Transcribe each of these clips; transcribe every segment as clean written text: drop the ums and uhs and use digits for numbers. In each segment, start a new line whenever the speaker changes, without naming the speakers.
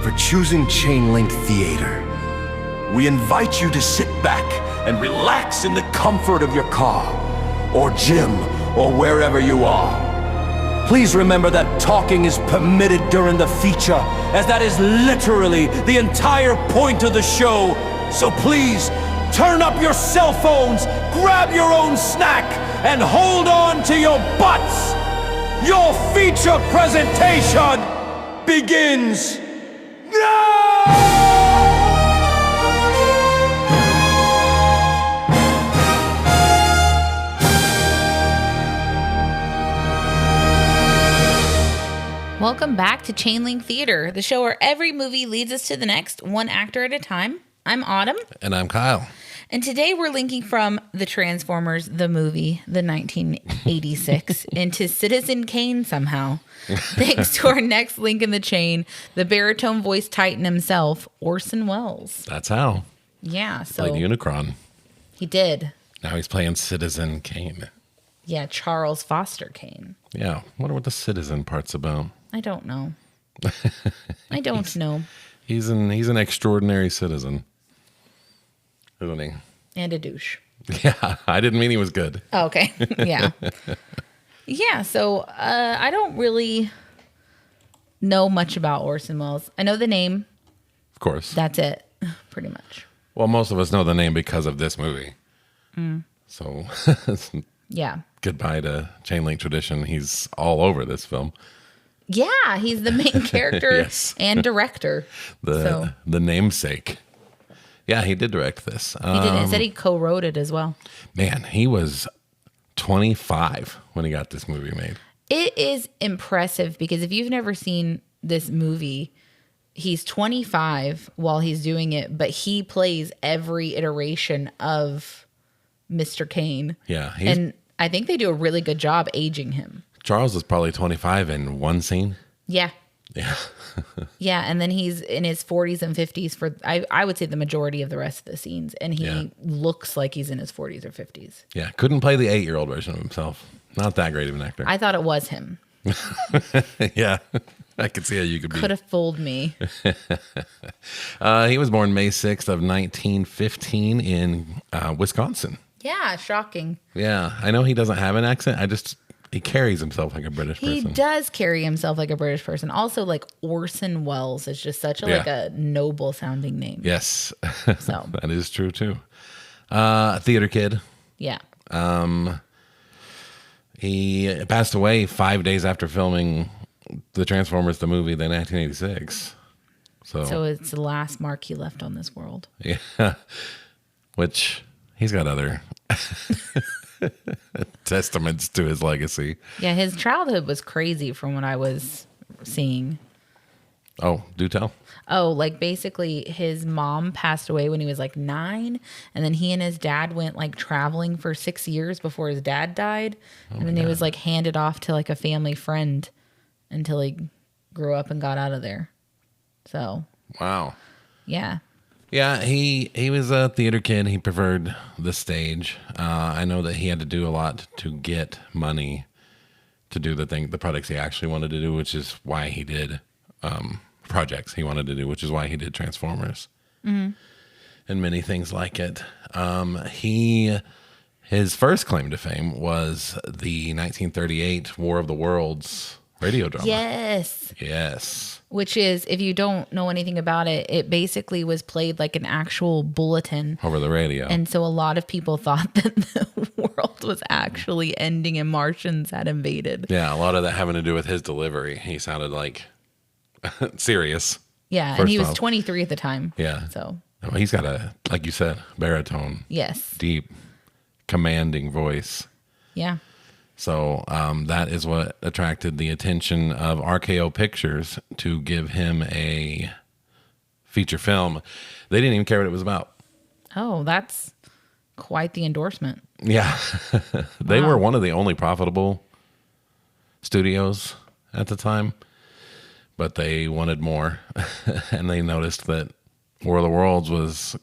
for choosing Chain Link Theater. We invite you to sit back and relax in the comfort of your car, or gym, or wherever you are. Please remember that talking is permitted during the feature, as that is literally the entire point of the show. So please, turn up your cell phones, grab your own snack, and hold on to your butts. Your feature presentation begins now!
Welcome back to Chain Link Theater, the show where every movie leads us to the next, one actor at a time. I'm Autumn.
And I'm Kyle.
And today we're linking from The Transformers, the movie, the 1986, into Citizen Kane somehow. Thanks to our next link in the chain, the baritone voice titan himself, Orson Welles.
That's how.
Yeah. So
Played Unicron.
He did.
Now he's playing Citizen Kane.
Yeah, Charles Foster Kane.
Yeah. Wonder what the Citizen part's about.
I don't know. I don't know.
He's an extraordinary citizen, isn't he?
And a douche.
Yeah, I didn't mean he was good.
Oh, okay. Yeah. Yeah, so I don't really know much about Orson Welles. I know the name.
Of course.
That's it, pretty much.
Well, most of us know the name because of this movie. So,
Yeah.
goodbye to Chain Link tradition. He's all over this film.
Yeah, he's the main character
Yes.
and director.
The namesake. Yeah, he did direct this.
He did. It said he co-wrote it as well.
Man, he was 25 when he got this movie made.
It is impressive because if you've never seen this movie, he's 25 while he's doing it, but he plays every iteration of Mr. Kane.
Yeah.
And I think they do a really good job aging him.
Charles was probably 25 in one scene.
Yeah.
Yeah.
Yeah, and then he's in his 40s and 50s for, I would say, the majority of the rest of the scenes. And he looks like he's in his 40s or 50s.
Yeah. Couldn't play the 8-year-old version of himself. Not that great of an actor.
I thought it was him.
Yeah. I could see how you could be.
Could have fooled me.
He was born May 6th of 1915 in Wisconsin.
Yeah, shocking.
Yeah. I know he doesn't have an accent. He carries himself like a British
He
person.
does carry himself like a British person. Also, like Orson Welles is just such a noble sounding name.
Yes.
So
That is true too. Theater kid.
yeah.
He passed away 5 days after filming The Transformers, the movie, in 1986.
So it's the last mark he left on this world.
Yeah. Which he's got other testaments to his legacy.
Yeah, his childhood was crazy from what I was seeing.
Oh, do tell.
Oh, like basically his mom passed away when he was like 9. And then he and his dad went like traveling for 6 years before his dad died. And then he was like handed off to like a family friend until he grew up and got out of there. So,
Wow.
yeah.
Yeah, he was a theater kid. He preferred the stage. I know that he had to do a lot to get money to do the products he actually wanted to do, which is why he did projects he wanted to do, which is why he did Transformers and many things like it. His first claim to fame was the 1938 War of the Worlds radio drama. Yes.
Which is, if you don't know anything about it, it basically was played like an actual bulletin
Over the radio.
And so a lot of people thought that the world was actually ending and Martians had invaded.
Yeah, a lot of that having to do with his delivery. He sounded like serious.
Yeah, and
First
he was
off.
23 at the time.
Yeah.
So,
Well, he's got a, like you said, baritone,
yes.
deep, commanding voice.
Yeah.
So that is what attracted the attention of RKO Pictures to give him a feature film. They didn't even care what it was about.
Oh, that's quite the endorsement.
Yeah. They were one of the only profitable studios at the time, but they wanted more. And they noticed that War of the Worlds was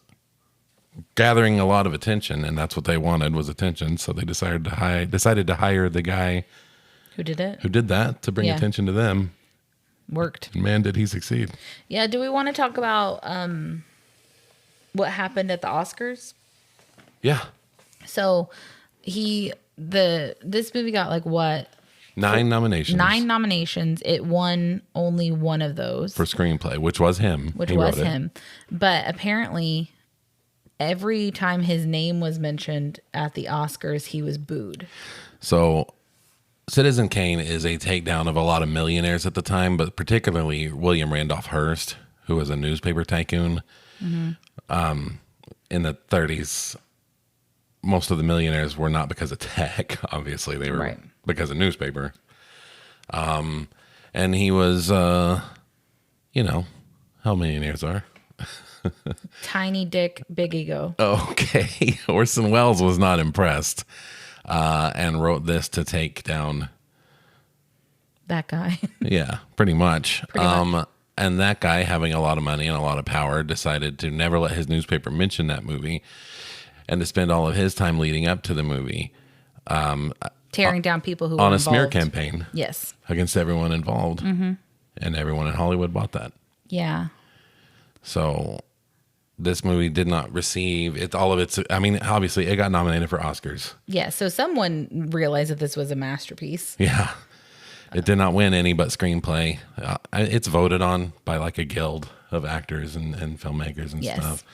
gathering a lot of attention, and that's what they wanted, was attention. So they decided to hire the guy
Who did it?
who did that to bring
Yeah.
attention to them.
worked.
Man, did he succeed.
Yeah, do we want to talk about what happened at the Oscars?
Yeah.
So this movie got like what?
9 nominations.
9 nominations. It won only one of those.
For screenplay, which was him.
Which
He
was
wrote it.
him. But apparently every time his name was mentioned at the Oscars, he was booed.
So Citizen Kane is a takedown of a lot of millionaires at the time, but particularly William Randolph Hearst, who was a newspaper tycoon. In the 30s. Most of the millionaires were not because of tech, obviously. They were
Right.
because of newspaper. And he was, you know, how millionaires are.
Tiny dick, big ego.
Okay. Orson Welles was not impressed and wrote this to take down.
That guy.
Yeah, pretty much.
Pretty much.
And that guy, having a lot of money and a lot of power, decided to never let his newspaper mention that movie and to spend all of his time leading up to the movie
Tearing down people who
on
were
a smear
involved.
campaign
Yes.
against everyone involved. And everyone in Hollywood bought that.
Yeah.
So this movie did not receive it. All of its, I mean, obviously it got nominated for Oscars.
Yeah. So someone realized that this was a masterpiece.
Yeah. It did not win any but screenplay. It's voted on by like a guild of actors and filmmakers and
Yes.
stuff.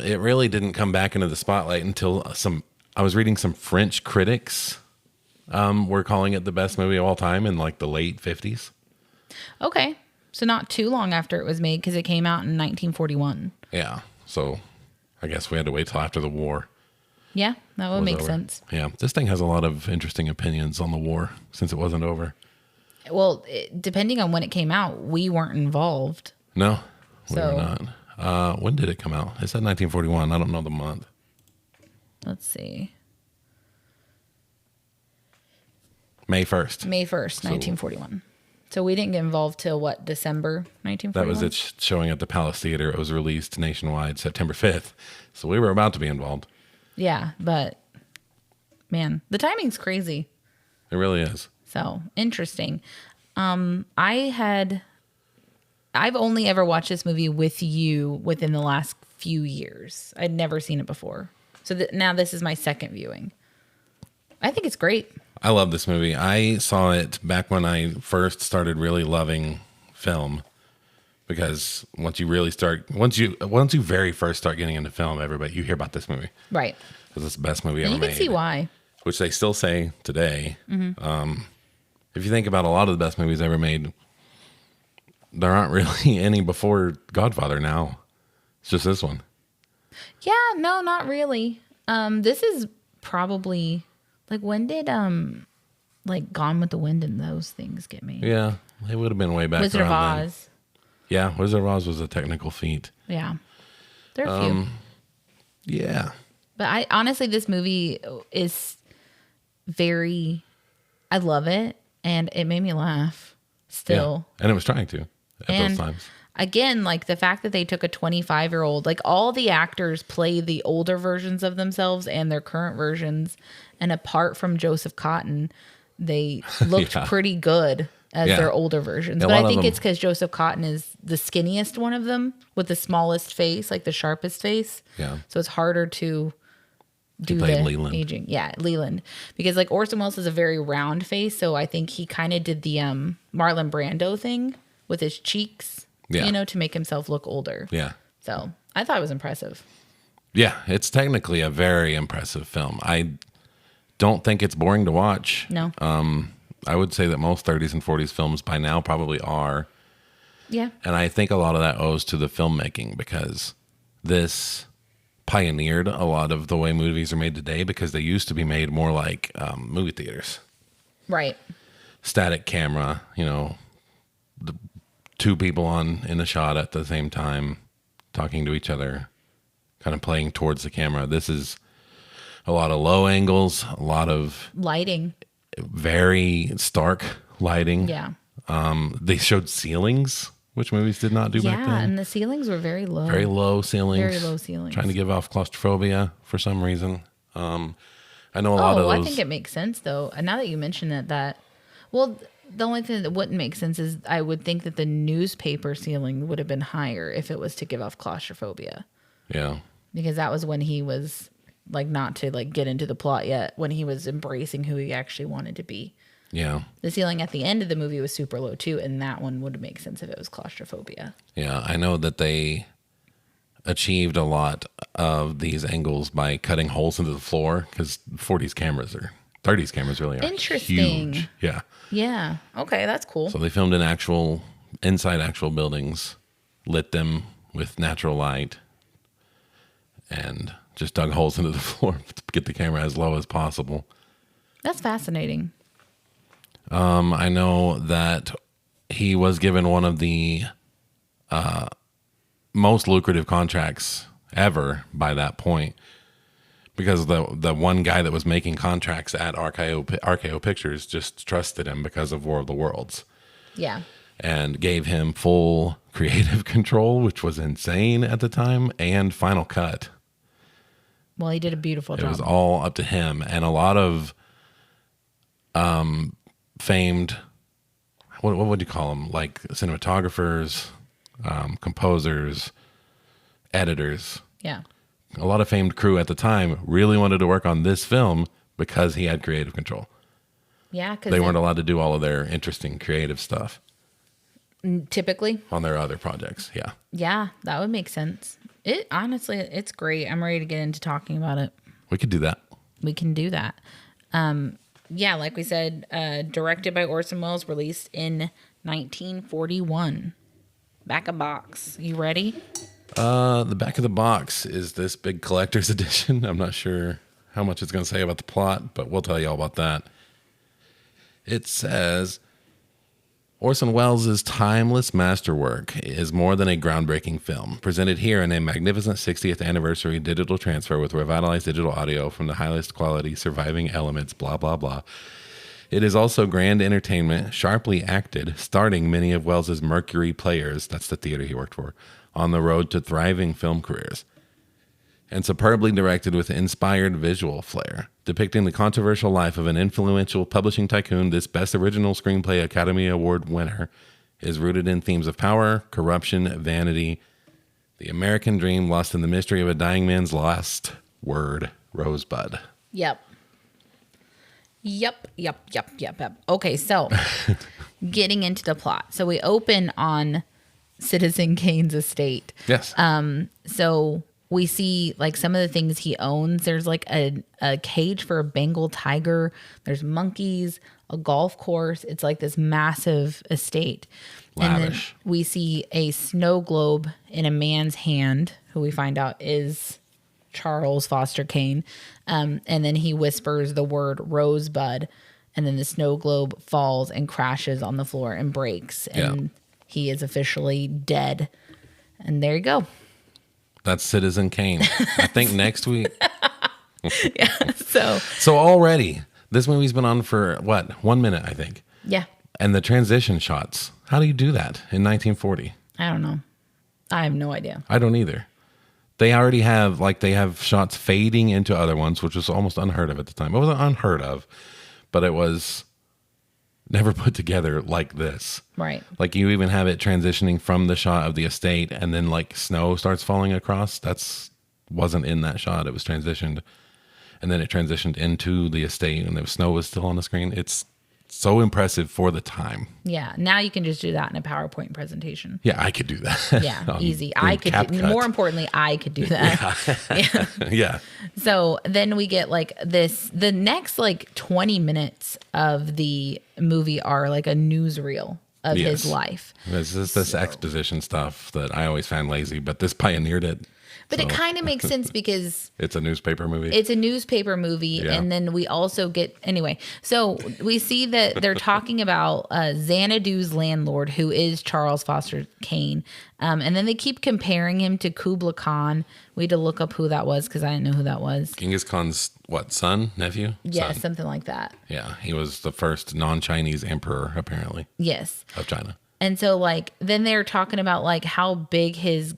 It really didn't come back into the spotlight until I was reading some French critics were calling it the best movie of all time in like the late 50s.
Okay. So not too long after it was made because it came out in 1941.
Yeah. So I guess we had to wait till after the war.
Yeah, that would
was
make
over.
sense.
Yeah. This thing has a lot of interesting opinions on the war since it wasn't over.
Well, depending on when it came out, we weren't involved.
No, we
So-
were not. When did it come out? It said 1941. I don't know the month.
Let's see.
May 1st.
May 1st, 1941. So we didn't get involved till what, December 1941?
That was it showing at the Palace Theater. It was released nationwide September 5th. So we were about to be involved.
Yeah, but man, the timing's crazy.
It really is.
So interesting. I've only ever watched this movie with you within the last few years. I'd never seen it before. So now this is my second viewing. I think it's great.
I love this movie. I saw it back when I first started really loving film, because once you very first start getting into film, you hear about this movie
Right.
because it's the best movie
And
ever
you
made.
can see why.
Which they still say today. If you think about a lot of the best movies ever made, there aren't really any before Godfather now. It's just this one.
Yeah, no, not really. This is probably like, when did like Gone with the Wind and those things get made?
Yeah, it would have been way back
Wizard of
around then.
Oz.
Yeah, Wizard of Oz was a technical feat.
Yeah. There are a few.
Yeah.
But honestly, this movie is I love it, and it made me laugh still.
Yeah. And it was trying to at those times.
Again, like the fact that they took a 25-year-old, like all the actors play the older versions of themselves and their current versions. And apart from Joseph Cotton, they looked
Yeah.
pretty good as
Yeah.
their older versions.
A
But
lot
I
of
think
them-
it's because Joseph Cotton is the skinniest one of them with the smallest face, like the sharpest face.
Yeah.
So it's harder to do
played
the
Leland.
aging. Yeah, Leland. Because like Orson Welles has a very round face, so I think he kind of did the Marlon Brando thing with his cheeks,
Yeah.
to make himself look older.
Yeah.
So I thought it was impressive.
Yeah, it's technically a very impressive film. I don't think it's boring to watch.
No.
I would say that most 30s and 40s films by now probably are.
Yeah.
And I think a lot of that owes to the filmmaking, because this pioneered a lot of the way movies are made today, because they used to be made more like movie theaters.
Right.
Static camera, the two people in a shot at the same time, talking to each other, kind of playing towards the camera. This is a lot of low angles, a lot of
Lighting.
very stark lighting.
Yeah.
They showed ceilings, which movies did not do back
Yeah,
then.
and the ceilings were very low.
Very low ceilings.
Very low ceilings.
Trying to give off claustrophobia for some reason. I know a lot of
I
those.
think it makes sense though. And now that you mention it, well, The only thing that wouldn't make sense is I would think that the newspaper ceiling would have been higher if it was to give off claustrophobia.
Yeah.
Because that was when he was like not to like get into the plot yet, when he was embracing who he actually wanted to be.
Yeah.
The ceiling at the end of the movie was super low too, and that one would make sense if it was claustrophobia.
Yeah. I know that they achieved a lot of these angles by cutting holes into the floor because 30s cameras really are
Interesting.
huge. Yeah.
Yeah. Okay, that's cool.
So they filmed in inside actual buildings, lit them with natural light, and just dug holes into the floor to get the camera as low as possible.
That's fascinating.
I know that he was given one of the most lucrative contracts ever by that point, because the one guy that was making contracts at RKO Pictures just trusted him because of War of the Worlds.
Yeah.
And gave him full creative control, which was insane at the time, and final cut.
Well, he did a beautiful job.
It was all up to him. And a lot of famed, what would you call them? Like cinematographers, composers, editors.
Yeah.
A lot of famed crew at the time really wanted to work on this film because he had creative control.
Yeah, because
They weren't allowed to do all of their interesting creative stuff
typically.
on their other projects. Yeah.
Yeah, that would make sense. It honestly, it's great. I'm ready to get into talking about it.
We could do that.
We can do that. Yeah, like we said, directed by Orson Welles, released in 1941. Back of box. You ready?
The back of the box is this big collector's edition. I'm not sure how much it's going to say about the plot, but we'll tell you all about that. It says, Orson Welles' timeless masterwork is more than a groundbreaking film, presented here in a magnificent 60th anniversary digital transfer with revitalized digital audio from the highest quality surviving elements, blah, blah, blah. It is also grand entertainment, sharply acted, starting many of Welles' Mercury players, that's the theater he worked for, on the road to thriving film careers, and superbly directed with inspired visual flair. Depicting the controversial life of an influential publishing tycoon, this Best Original Screenplay Academy Award winner is rooted in themes of power, corruption, vanity, the American dream lost in the mystery of a dying man's last word, Rosebud.
Yep. Okay, so getting into the plot. So we open on Citizen Kane's estate.
Yes.
So we see like some of the things he owns. There's like a cage for a Bengal tiger. There's monkeys, a golf course. It's like this massive estate.
Lavish.
And then we see a snow globe in a man's hand, who we find out is Charles Foster Kane. And then he whispers the word Rosebud, and then the snow globe falls and crashes on the floor and breaks. And he is officially dead. And there you go.
That's Citizen Kane. I think next week.
Yeah. So
already, this movie's been on for, 1 minute, I think.
yeah,
And the transition shots. How do you do that in 1940?
I don't know. I have no idea.
I don't either. They already have, they have shots fading into other ones, which was almost unheard of at the time. It wasn't unheard of, but it was never put together like this.
Right.
Like you even have it transitioning from the shot of the estate and then snow starts falling across. Wasn't in that shot. It was transitioned. And then it transitioned into the estate and the snow was still on the screen. It's so impressive for the time.
Yeah. Now you can just do that in a PowerPoint presentation.
Yeah, I could do that.
Yeah, easy. I could more importantly, I could do that. Yeah.
Yeah.
So then we get the next 20 minutes of the movie are like a newsreel of his life.
This exposition stuff that I always found lazy, but this pioneered it.
But it kind of makes sense because
it's a newspaper movie.
It's a newspaper movie.
Yeah.
And then we also get, anyway, so we see that they're talking about Xanadu's landlord, who is Charles Foster Kane. And then they keep comparing him to Kublai Khan. We had to look up who that was because I didn't know who that was.
Genghis Khan's, son, nephew?
Yeah,
son.
something like that.
Yeah, he was the first non-Chinese emperor, apparently.
Yes.
Of China.
And so then they're talking about how big his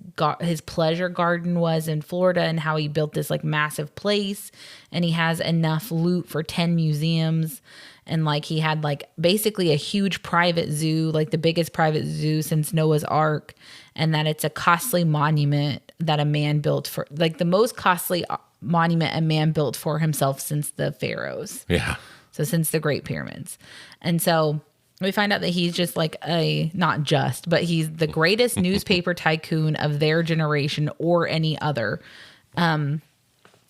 pleasure garden was in Florida and how he built this massive place and he has enough loot for 10 museums. And like he had like basically a huge private zoo, like the biggest private zoo since Noah's Ark, and that it's a costly monument that a man built for, like the most costly monument a man built for himself since the pharaohs.
Yeah.
So since the Great Pyramids. And so we find out that he's just like not just, but he's the greatest newspaper tycoon of their generation or any other.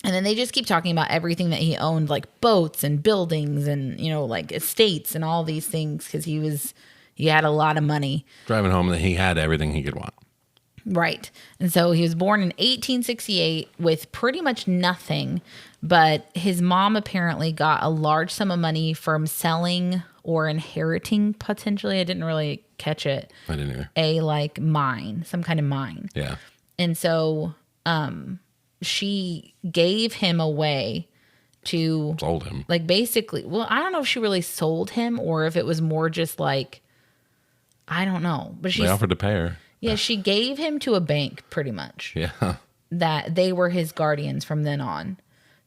And then they just keep talking about everything that he owned, like boats and buildings and, you know, like estates and all these things, because he had a lot of money.
Driving home that he had everything he could want.
Right. And so he was born in 1868 with pretty much nothing, but his mom apparently got a large sum of money from selling or inheriting, potentially. I didn't really catch it.
I didn't either.
A like mine, some kind of mine.
Yeah.
And so she gave him away to
Sold him.
like basically, well, I don't know if she really sold him or if it was more just like, I don't know. But
They offered to pay her.
Yeah, she gave him to a bank pretty much.
Yeah.
That they were his guardians from then on.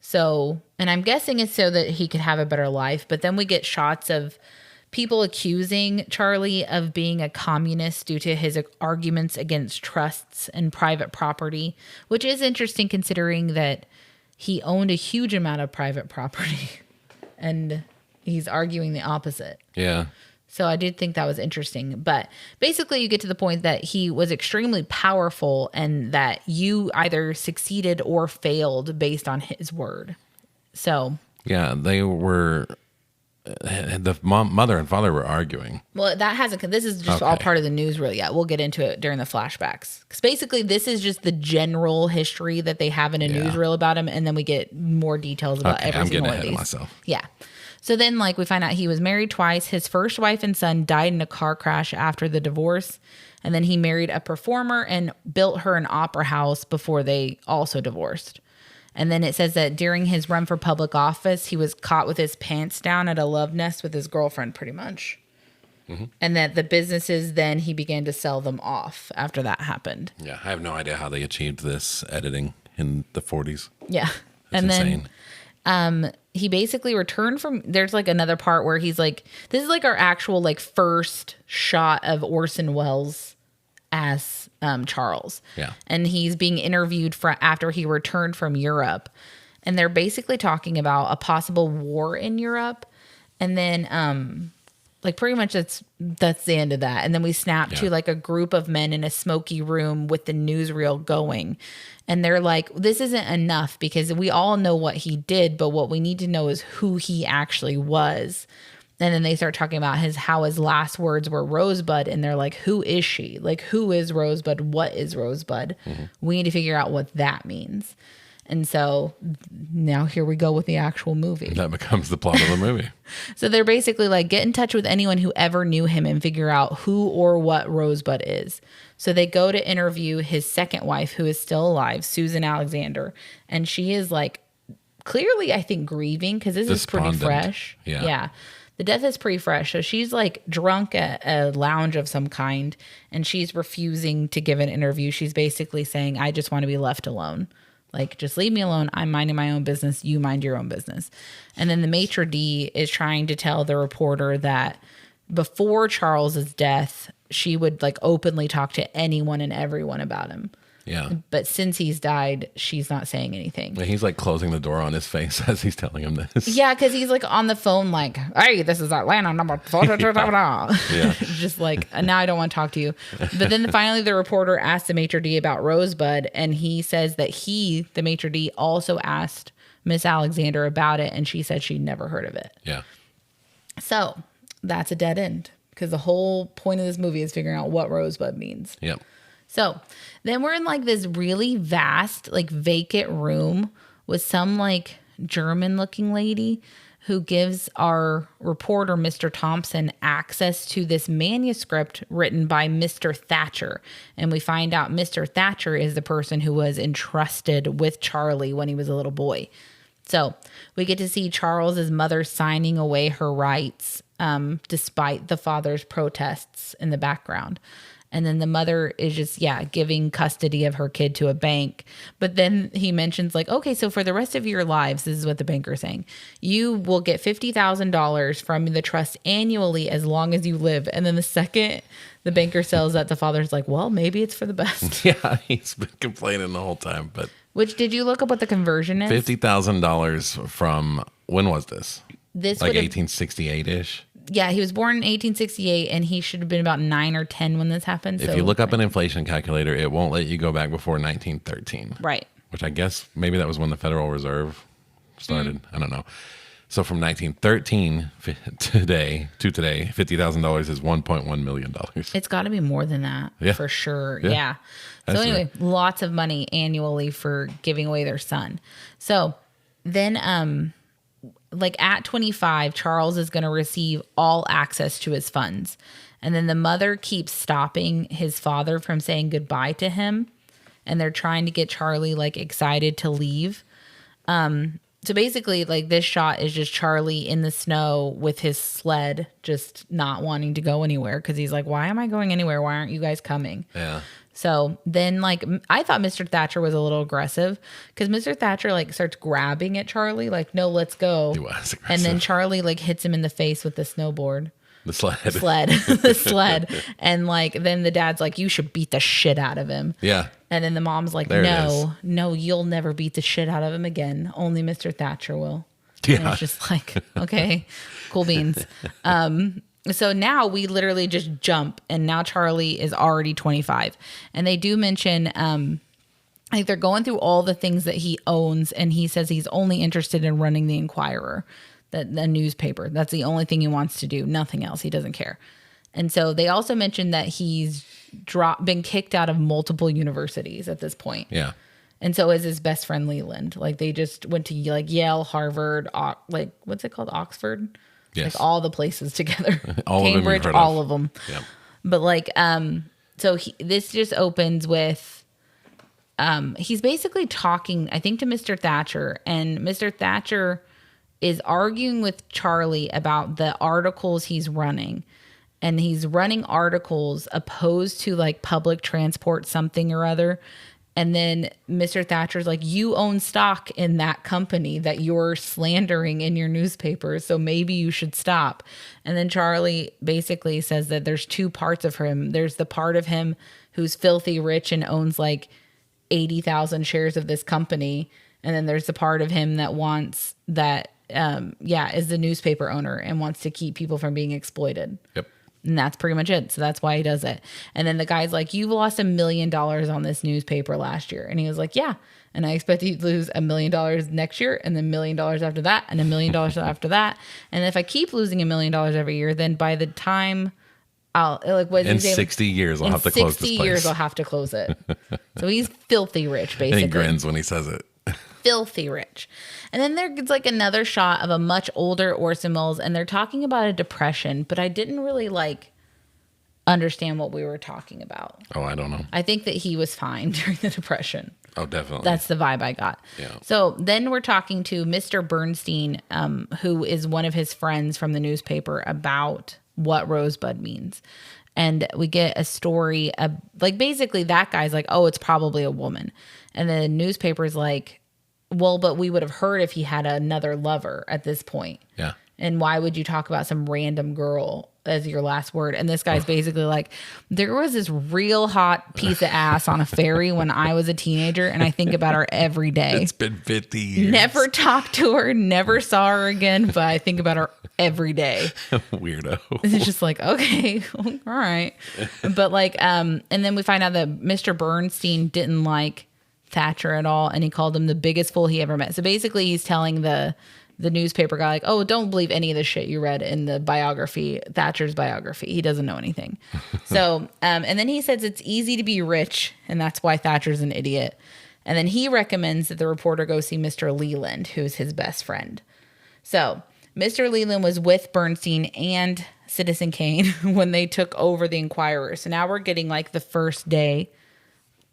So, and I'm guessing it's so that he could have a better life. But then we get shots of people accusing Charlie of being a communist due to his arguments against trusts and private property, which is interesting considering that he owned a huge amount of private property and he's arguing the opposite.
Yeah.
So I did think that was interesting. But basically you get to the point that he was extremely powerful and that you either succeeded or failed based on his word. So.
Yeah, they were, the mother and father were arguing.
Well, that hasn't, this is just all part of the newsreel. Yeah, we'll get into it during the flashbacks. Because basically this is just the general history that they have in a newsreel about him. And then we get more details about every single one of these.
I'm getting ahead of myself.
Yeah. So then, like, we find out he was married twice. His first wife and son died in a car crash after the divorce. And then he married a performer and built her an opera house before they also divorced. And then it says that during his run for public office, he was caught with his pants down at a love nest with his girlfriend, pretty much. Mm-hmm. And that the businesses, then he began to sell them off after that happened.
Yeah, I have no idea how they achieved this editing in the 40s.
Yeah.
That's insane.
Then he basically returned from, there's like another part where he's like, this is like our actual like first shot of Orson Welles as Charles.
Yeah.
And he's being interviewed after he returned from Europe. And they're basically talking about a possible war in Europe. And then like pretty much that's the end of that. And then we snap to like a group of men in a smoky room with the newsreel going. And they're like, this isn't enough because we all know what he did, but what we need to know is who he actually was. And then they start talking about how his last words were Rosebud. And they're like, who is she? Like, who is Rosebud? What is Rosebud? Mm-hmm. We need to figure out what that means. And so now here we go with the actual movie.
That becomes the plot of the movie.
So they're basically like, get in touch with anyone who ever knew him and figure out who or what Rosebud is. So they go to interview his second wife, who is still alive, Susan Alexander. And she is like clearly, I think, grieving because this is pretty fresh. Yeah. The death is pretty fresh. So she's like drunk at a lounge of some kind and she's refusing to give an interview. She's basically saying, I just want to be left alone. Like, just leave me alone. I'm minding my own business. You mind your own business. And then the maitre d' is trying to tell the reporter that before Charles's death, she would like openly talk to anyone and everyone about him.
Yeah.
But since he's died, she's not saying anything.
He's like closing the door on his face as he's telling him this.
Yeah, because he's like on the phone like, hey, this is Atlanta number. Yeah. Just like, now I don't want to talk to you. But then finally the reporter asked the maitre d' about Rosebud. And he says that the maitre d', also asked Miss Alexander about it. And she said she'd never heard of it.
Yeah.
So that's a dead end. Because the whole point of this movie is figuring out what Rosebud means.
Yep.
So then we're in like this really vast, like vacant room with some like German looking lady who gives our reporter, Mr. Thompson, access to this manuscript written by Mr. Thatcher. And we find out Mr. Thatcher is the person who was entrusted with Charlie when he was a little boy. So we get to see Charles's mother signing away her rights, despite the father's protests in the background. And then the mother is just, giving custody of her kid to a bank. But then he mentions like, okay, so for the rest of your lives, this is what the banker's saying, you will get $50,000 from the trust annually as long as you live. And then the second the banker sells that, the father's like, well, maybe it's for the best.
Yeah, he's been complaining the whole time. But
Which, did you look up what the conversion is?
$50,000 from, when was this?
This
Like
would've-
1868-ish?
Yeah, he was born in 1868, and he should have been about 9 or 10 when this happened.
If you look up an inflation calculator, it won't let you go back before 1913.
Right.
Which I guess maybe that was when the Federal Reserve started. I don't know. So from 1913 to today, $50,000 is $1.1 million.
It's got to be more than that,
Yeah.
for sure.
Yeah.
Yeah. So
That's
anyway, lots of money annually for giving away their son. So then, like at 25, Charles is going to receive all access to his funds. And then the mother keeps stopping his father from saying goodbye to him. And they're trying to get Charlie like excited to leave. So basically, like, this shot is just Charlie in the snow with his sled, just not wanting to go anywhere because he's like, why am I going anywhere? Why aren't you guys coming?
Yeah.
So then, like, I thought Mr. Thatcher was a little aggressive because Mr. Thatcher, like, starts grabbing at Charlie, like, no, let's go.
He was aggressive.
And then Charlie, like, hits him in the face with the snowboard.
The sled.
The sled. And, like, then the dad's like, you should beat the shit out of him.
Yeah.
And then the mom's like,
There it is.
no, you'll never beat the shit out of him again. Only Mr. Thatcher will.
Yeah.
And it's just like, okay, cool beans. So now we literally just jump, and now Charlie is already 25. And they do mention, like, they're going through all the things that he owns, and he says he's only interested in running the Inquirer, the newspaper. That's the only thing he wants to do. Nothing else. He doesn't care. And so they also mentioned that he's been kicked out of multiple universities at this point.
Yeah.
And so is his best friend Leland. Like, they just went to like Yale, Harvard, like, what's it called? Oxford?
Yes.
Like all the places together.
All of them you've
Cambridge,
heard of.
all of them.
Yeah.
But like, so this just opens with, he's basically talking, I think, to Mr. Thatcher, and Mr. Thatcher is arguing with Charlie about the articles he's running. And he's running articles opposed to like public transport something or other. And then Mr. Thatcher's like, you own stock in that company that you're slandering in your newspaper, so maybe you should stop. And then Charlie basically says that there's two parts of him. There's the part of him who's filthy rich and owns like 80,000 shares of this company. And then there's the part of him that wants that, is the newspaper owner and wants to keep people from being exploited.
Yep.
And that's pretty much it. So that's why he does it. And then the guy's like, you've lost $1 million on this newspaper last year. And he was like, yeah. And I expect you to lose $1 million next year, and then $1 million after that, and $1 million after that. And if I keep losing $1 million every year, then by the time I'll like, what
In
did he say?
60 years, I'll
In
have to close
60
this place.
years, I'll have to close it. So he's filthy rich,
And
basically.
he grins when he says it.
Filthy rich. And then there's like another shot of a much older Orson Welles, and they're talking about a depression, but I didn't really like understand what we were talking about.
Oh, I don't know.
I think that he was fine during the depression.
Oh, definitely.
That's the vibe I got.
Yeah.
So then we're talking to Mr. Bernstein, who is one of his friends from the newspaper, about what Rosebud means. And we get a story of, like, basically that guy's like, oh, it's probably a woman. And the newspaper's like, well, but we would have heard if he had another lover at this point.
Yeah.
And why would you talk about some random girl as your last word? And this guy's basically like, there was this real hot piece of ass on a ferry when I was a teenager, and I think about her every day.
It's been 50 years.
Never talked to her, never saw her again, but I think about her every day.
Weirdo.
It's just like, okay, all right. But like, and then we find out that Mr. Bernstein didn't like Thatcher at all, and he called him the biggest fool he ever met. So basically he's telling the newspaper guy, like, oh, don't believe any of the shit you read in the biography, Thatcher's biography. He doesn't know anything. So, and then he says it's easy to be rich, and that's why Thatcher's an idiot. And then he recommends that the reporter go see Mr. Leland, who's his best friend. So Mr. Leland was with Bernstein and Citizen Kane when they took over the Inquirer. So now we're getting like the first day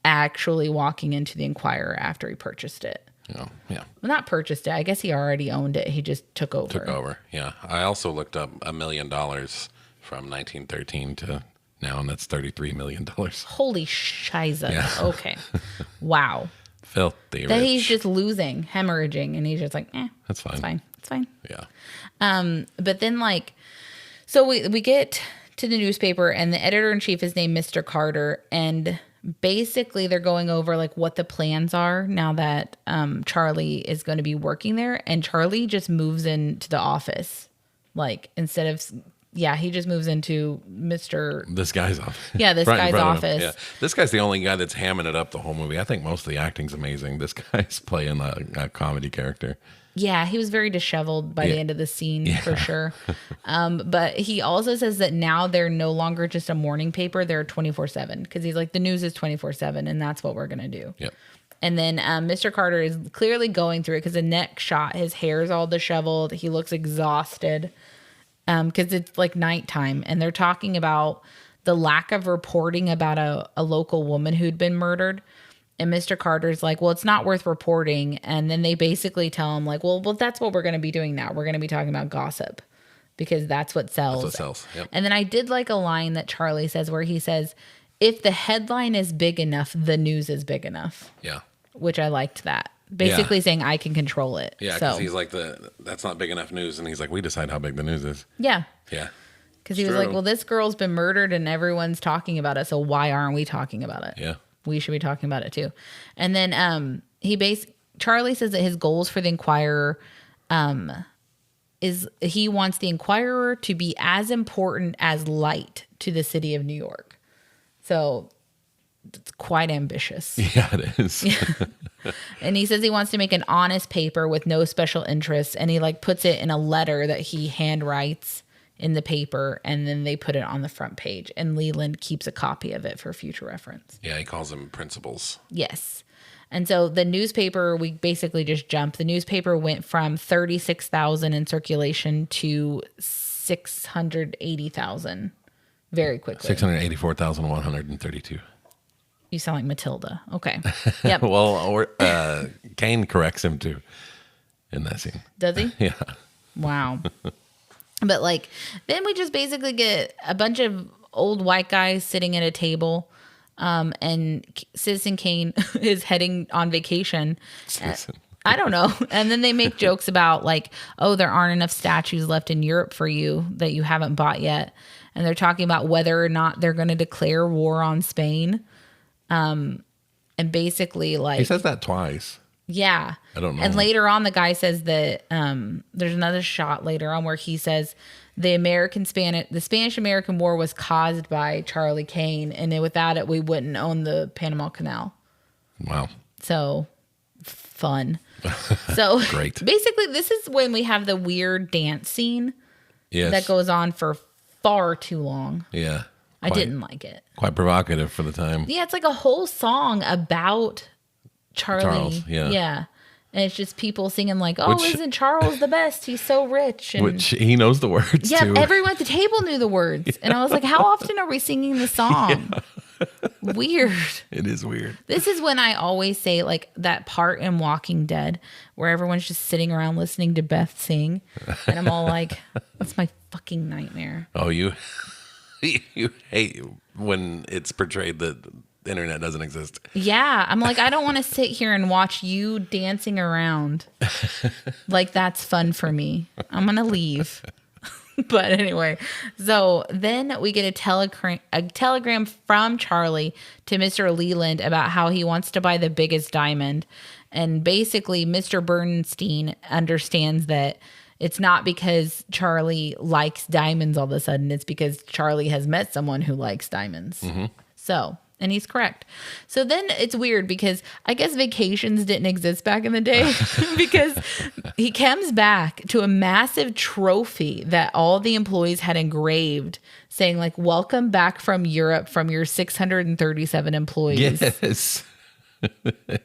actually walking into the Inquirer after he purchased it.
Oh, yeah.
Well, not purchased it. I guess he already owned it. He just took over.
Took over. Yeah. I also looked up $1 million from 1913 to now, and that's $33 million.
Holy shiza.
Yeah.
Okay. Wow.
Filthy
That
rich.
he's just losing, hemorrhaging, and he's just like,
That's fine.
it's fine. It's fine.
Yeah.
But then like, so we get to the newspaper and the editor-in-chief is named Mr. Carter, and basically they're going over like what the plans are now that Charlie is going to be working there, and Charlie just moves into the office. Like instead of he just moves into
This guy's office.
Yeah, this
Right in
guy's
front of him.
office.
Yeah. This guy's the only guy that's hamming it up the whole movie. I think most of the acting's amazing. This guy's playing a comedy character.
Yeah, he was very disheveled by the end of the scene for sure. But he also says that now they're no longer just a morning paper; they're 24/7 because he's like the news is 24/7, and that's what we're gonna do.
Yep.
And then Mr. Carter is clearly going through it because the next shot, his hair's all disheveled. He looks exhausted because it's like nighttime, and they're talking about the lack of reporting about a local woman who'd been murdered. And Mr. Carter's like, well, it's not worth reporting. And then they basically tell him like, well, that's what we're going to be doing now. We're going to be talking about gossip because that's what sells.
That's what sells. Yep.
And then I did like a line that Charlie says where he says, if the headline is big enough, the news is big enough.
Yeah.
Which I liked that. Basically saying I can control it.
Yeah, because he's like, that's not big enough news. And he's like, we decide how big the news is.
Yeah.
Yeah.
Because he was like, well, this girl's been murdered and everyone's talking about it. So why aren't we talking about it?
Yeah.
We should be talking about it too. And then Charlie says that his goals for the Inquirer is he wants the Inquirer to be as important as light to the city of New York. So it's quite ambitious.
Yeah, it is.
And he says he wants to make an honest paper with no special interests. And he like puts it in a letter that he handwrites in the paper, and then they put it on the front page. And Leland keeps a copy of it for future reference.
Yeah, he calls them principles.
Yes. And so the newspaper, we basically just jumped. The newspaper went from 36,000 in circulation to 680,000 very quickly.
684,132.
You sound like Matilda. Okay. Yep.
Well, Kane corrects him too in that scene.
Does he?
Yeah.
Wow. But like, then we just basically get a bunch of old white guys sitting at a table, and Citizen Kane is heading on vacation. I don't know. And then they make jokes about like, oh, there aren't enough statues left in Europe for you that you haven't bought yet. And they're talking about whether or not they're going to declare war on Spain. And basically like...
He says that twice.
Yeah.
I don't know.
And later on, the guy says that there's another shot later on where he says the Spanish-American War was caused by Charlie Kane, and then without it, we wouldn't own the Panama Canal.
Wow.
So fun. So
Great.
Basically, this is when we have the weird dance scene that goes on for far too long.
Yeah.
I didn't like it.
Quite provocative for the time.
Yeah, it's like a whole song about Charles,
yeah.
Yeah. And it's just people singing like, oh, isn't Charles the best? He's so rich. And
which he knows the words
yeah,
to.
everyone at the table knew the words. Yeah. And I was like, how often are we singing the song? Yeah. Weird.
It is weird.
This is when I always say like that part in Walking Dead where everyone's just sitting around listening to Beth sing. And I'm all like, that's my fucking nightmare.
Oh, you hate when it's portrayed that the internet doesn't exist.
Yeah. I'm like, I don't want to sit here and watch you dancing around. Like, that's fun for me. I'm going to leave. But anyway, so then we get a telegram from Charlie to Mr. Leland about how he wants to buy the biggest diamond. And basically, Mr. Bernstein understands that it's not because Charlie likes diamonds all of a sudden. It's because Charlie has met someone who likes diamonds. Mm-hmm. So, and he's correct. So then it's weird because I guess vacations didn't exist back in the day because he comes back to a massive trophy that all the employees had engraved saying like, welcome back from Europe from your 637 employees.
Yes.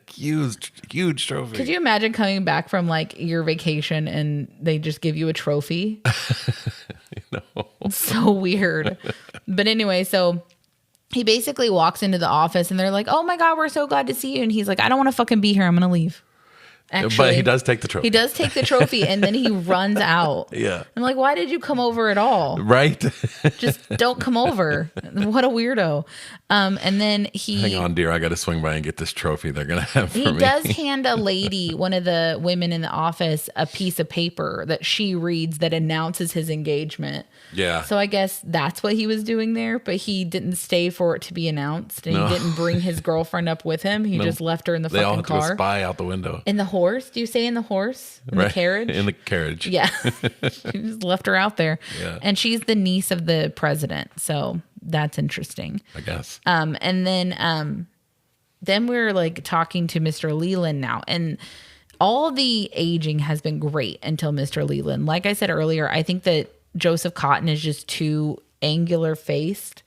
huge trophy.
Could you imagine coming back from like your vacation and they just give you a trophy?
No.
So weird. But anyway, so he basically walks into the office and they're like, oh my God, we're so glad to see you. And he's like, I don't want to fucking be here. I'm going to leave. Actually,
But he does take the trophy.
He does take the trophy, and then he runs out.
Yeah.
I'm like, why did you come over at all?
Right?
Just don't come over. What a weirdo. And then
Hang on, dear. I got to swing by and get this trophy they're going to have for me.
He does hand a lady, one of the women in the office, a piece of paper that she reads that announces his engagement.
Yeah.
So I guess that's what he was doing there, but he didn't stay for it to be announced, and he didn't bring his girlfriend up with him. He just left her in the
They all
fucking
have to
car.
spy out the window.
In the horse? Do you say in the horse? In the carriage?
In the carriage.
Yeah. She just left her out there.
Yeah.
And she's the niece of the president. So that's interesting.
I guess.
And then we're like talking to Mr. Leland now. And all the aging has been great until Mr. Leland. Like I said earlier, I think that Joseph Cotton is just too angular faced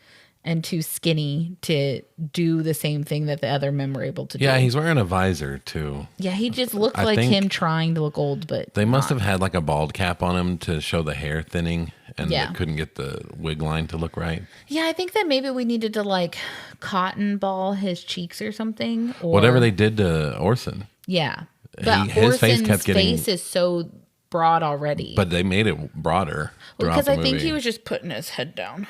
and too skinny to do the same thing that the other men were able to do.
Yeah, he's wearing a visor too.
Yeah, he just looked
I
like
think
him trying to look old, but
They must have had like a bald cap on him to show the hair thinning, and
Yeah.
they couldn't get the wig line to look right.
Yeah, I think that maybe we needed to like cotton ball his cheeks or something. Or,
Whatever they did to Orson.
Yeah. But
his face
Orson's
kept getting-
face is so broad already.
But they made it broader throughout
because
the
I
movie.
think he was just putting his head down.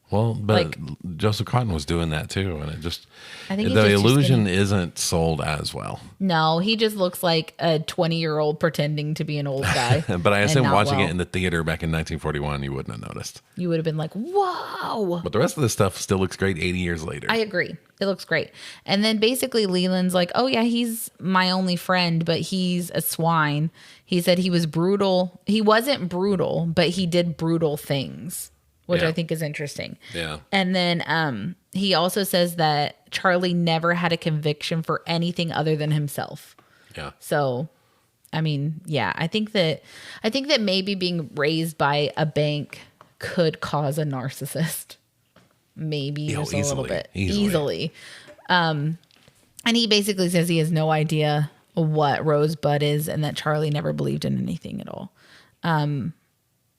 Well, but
like-
Joseph Cotton was doing that too, and it just
I think he's
the
just too
illusion isn't sold as well.
No, he just looks like a 20-year-old pretending to be an old guy.
But I
and
assume
not
watching
well.
it in the theater back in 1941, you wouldn't have noticed.
You would have been like, whoa.
But the rest of the stuff still looks great 80 years later.
I agree. It looks great. And then basically Leland's like, oh yeah, he's my only friend, but he's a swine. He said he was brutal. He wasn't brutal, but he did brutal things, which
Yeah.
I think is interesting.
Yeah.
And then he also says that Charlie never had a conviction for anything other than himself.
Yeah.
So, I mean, yeah, I think that maybe being raised by a bank could cause a narcissist. Maybe
Yeah,
just a little
easily.
bit.
Easily.
Easily. And he basically says he has no idea what Rosebud is and that Charlie never believed in anything at all.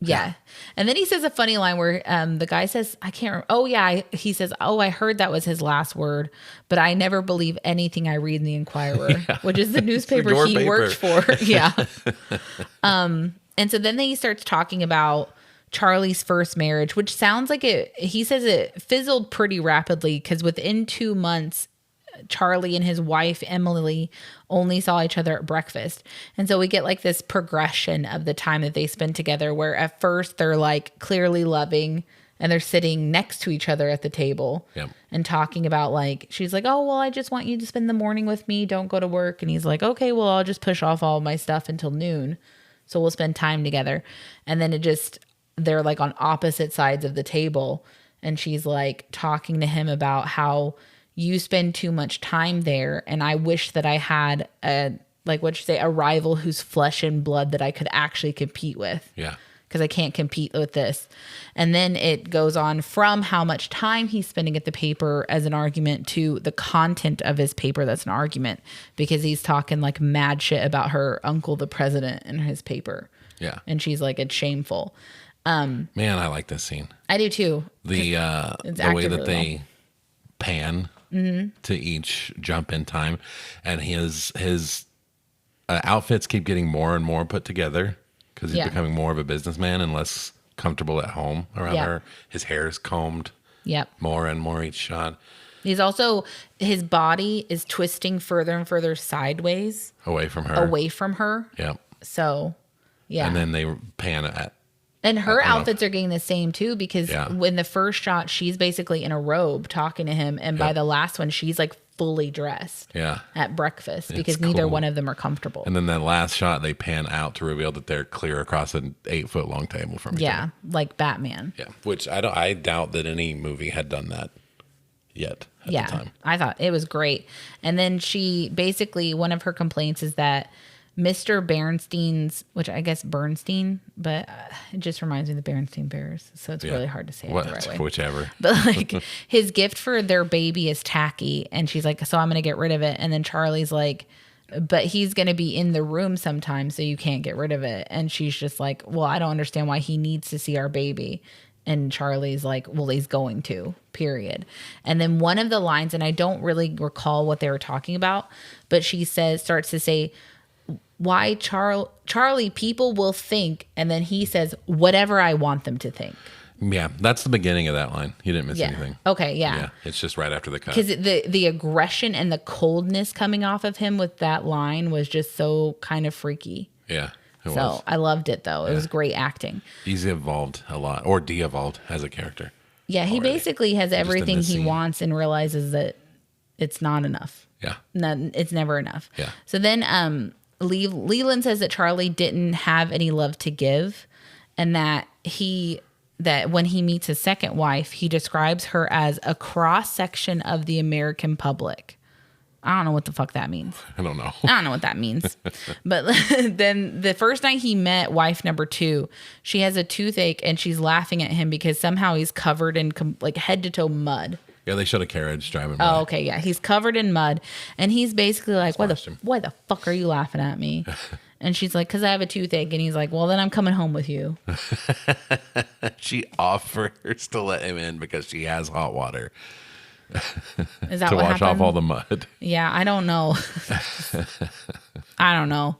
Yeah. And then he says a funny line where the guy says, I can't remember. Oh, yeah. He says, oh, I heard that was his last word, but I never believe anything I read in the Inquirer, which is the newspaper
your
he
paper.
worked for. Yeah. And so then he starts talking about Charlie's first marriage, which sounds like he says it fizzled pretty rapidly because within 2 months, Charlie and his wife, Emily, only saw each other at breakfast. And so we get like this progression of the time that they spend together where at first they're like clearly loving and they're sitting next to each other at the table
Yep.
and talking about like, she's like, oh, well, I just want you to spend the morning with me. Don't go to work. And he's like, okay, well, I'll just push off all my stuff until noon. So we'll spend time together. And then they're like on opposite sides of the table. And she's like talking to him about how you spend too much time there. And I wish that I had a rival who's flesh and blood that I could actually compete with.
Yeah.
Because I can't compete with this. And then it goes on from how much time he's spending at the paper as an argument to the content of his paper that's an argument. Because he's talking like mad shit about her uncle, the president, in his paper.
Yeah.
And she's like, it's shameful.
Man, I like this scene.
I do too.
The way
acted
that
really
they pan to each jump in time, and his outfits keep getting more and more put together because he's
Yeah.
becoming more of a businessman and less comfortable at home around
Yeah.
her. His hair is combed
Yep.
more and more each shot.
He's also, his body is twisting further and further sideways
Away from her.
away from her.
Yep.
So, yeah.
And then they pan at.
And her
I don't know.
outfits are getting the same too, because
Yeah.
when the first shot, she's basically in a robe talking to him. And by
Yep.
the last one, she's like fully dressed
Yeah.
at breakfast because
It's
neither
cool.
one of them are comfortable.
And then that last shot, they pan out to reveal that they're clear across an 8-foot long table from each
Yeah.
other.
Like Batman.
Yeah. Which I doubt that any movie had done that yet at the time.
I thought it was great. And then she basically, one of her complaints is that Mr. Bernstein's, which I guess Bernstein, but it just reminds me of the Bernstein Bears. So it's
Yeah.
really hard to say it the right way.
Whichever.
But like his gift for their baby is tacky. And she's like, so I'm going to get rid of it. And then Charlie's like, but he's going to be in the room sometime, so you can't get rid of it. And she's just like, well, I don't understand why he needs to see our baby. And Charlie's like, well, he's going to, period. And then one of the lines, and I don't really recall what they were talking about, but she starts to say, why Charlie, people will think, and then he says, whatever I want them to think.
Yeah, that's the beginning of that line. You didn't miss anything.
Okay, yeah.
Yeah, it's just right after the cut.
Because the aggression and the coldness coming off of him with that line was just so kind of freaky.
Yeah, it
So
was.
I loved it, though. It was great acting.
He's evolved a lot, or de-evolved as a character.
Yeah, he
already.
basically has
in
everything
this
he
scene.
wants and realizes that it's not enough.
Yeah.
No, it's never enough.
Yeah.
So then Leland says that Charlie didn't have any love to give, and that when he meets his second wife, he describes her as a cross-section of the American public. I don't know what the fuck that means.
I don't know.
I don't know what that means. But then the first night he met wife number 2, she has a toothache and she's laughing at him because somehow he's covered in like head to toe mud.
Yeah, they showed a carriage driving by.
Oh, okay, yeah. He's covered in mud, and he's basically like, why the fuck are you laughing at me? And she's like, because I have a toothache. And he's like, well, then I'm coming home with you.
She offers to let him in because she has hot water
Is that
to
what
wash
happened?
off all the mud.
Yeah, I don't know. I don't know.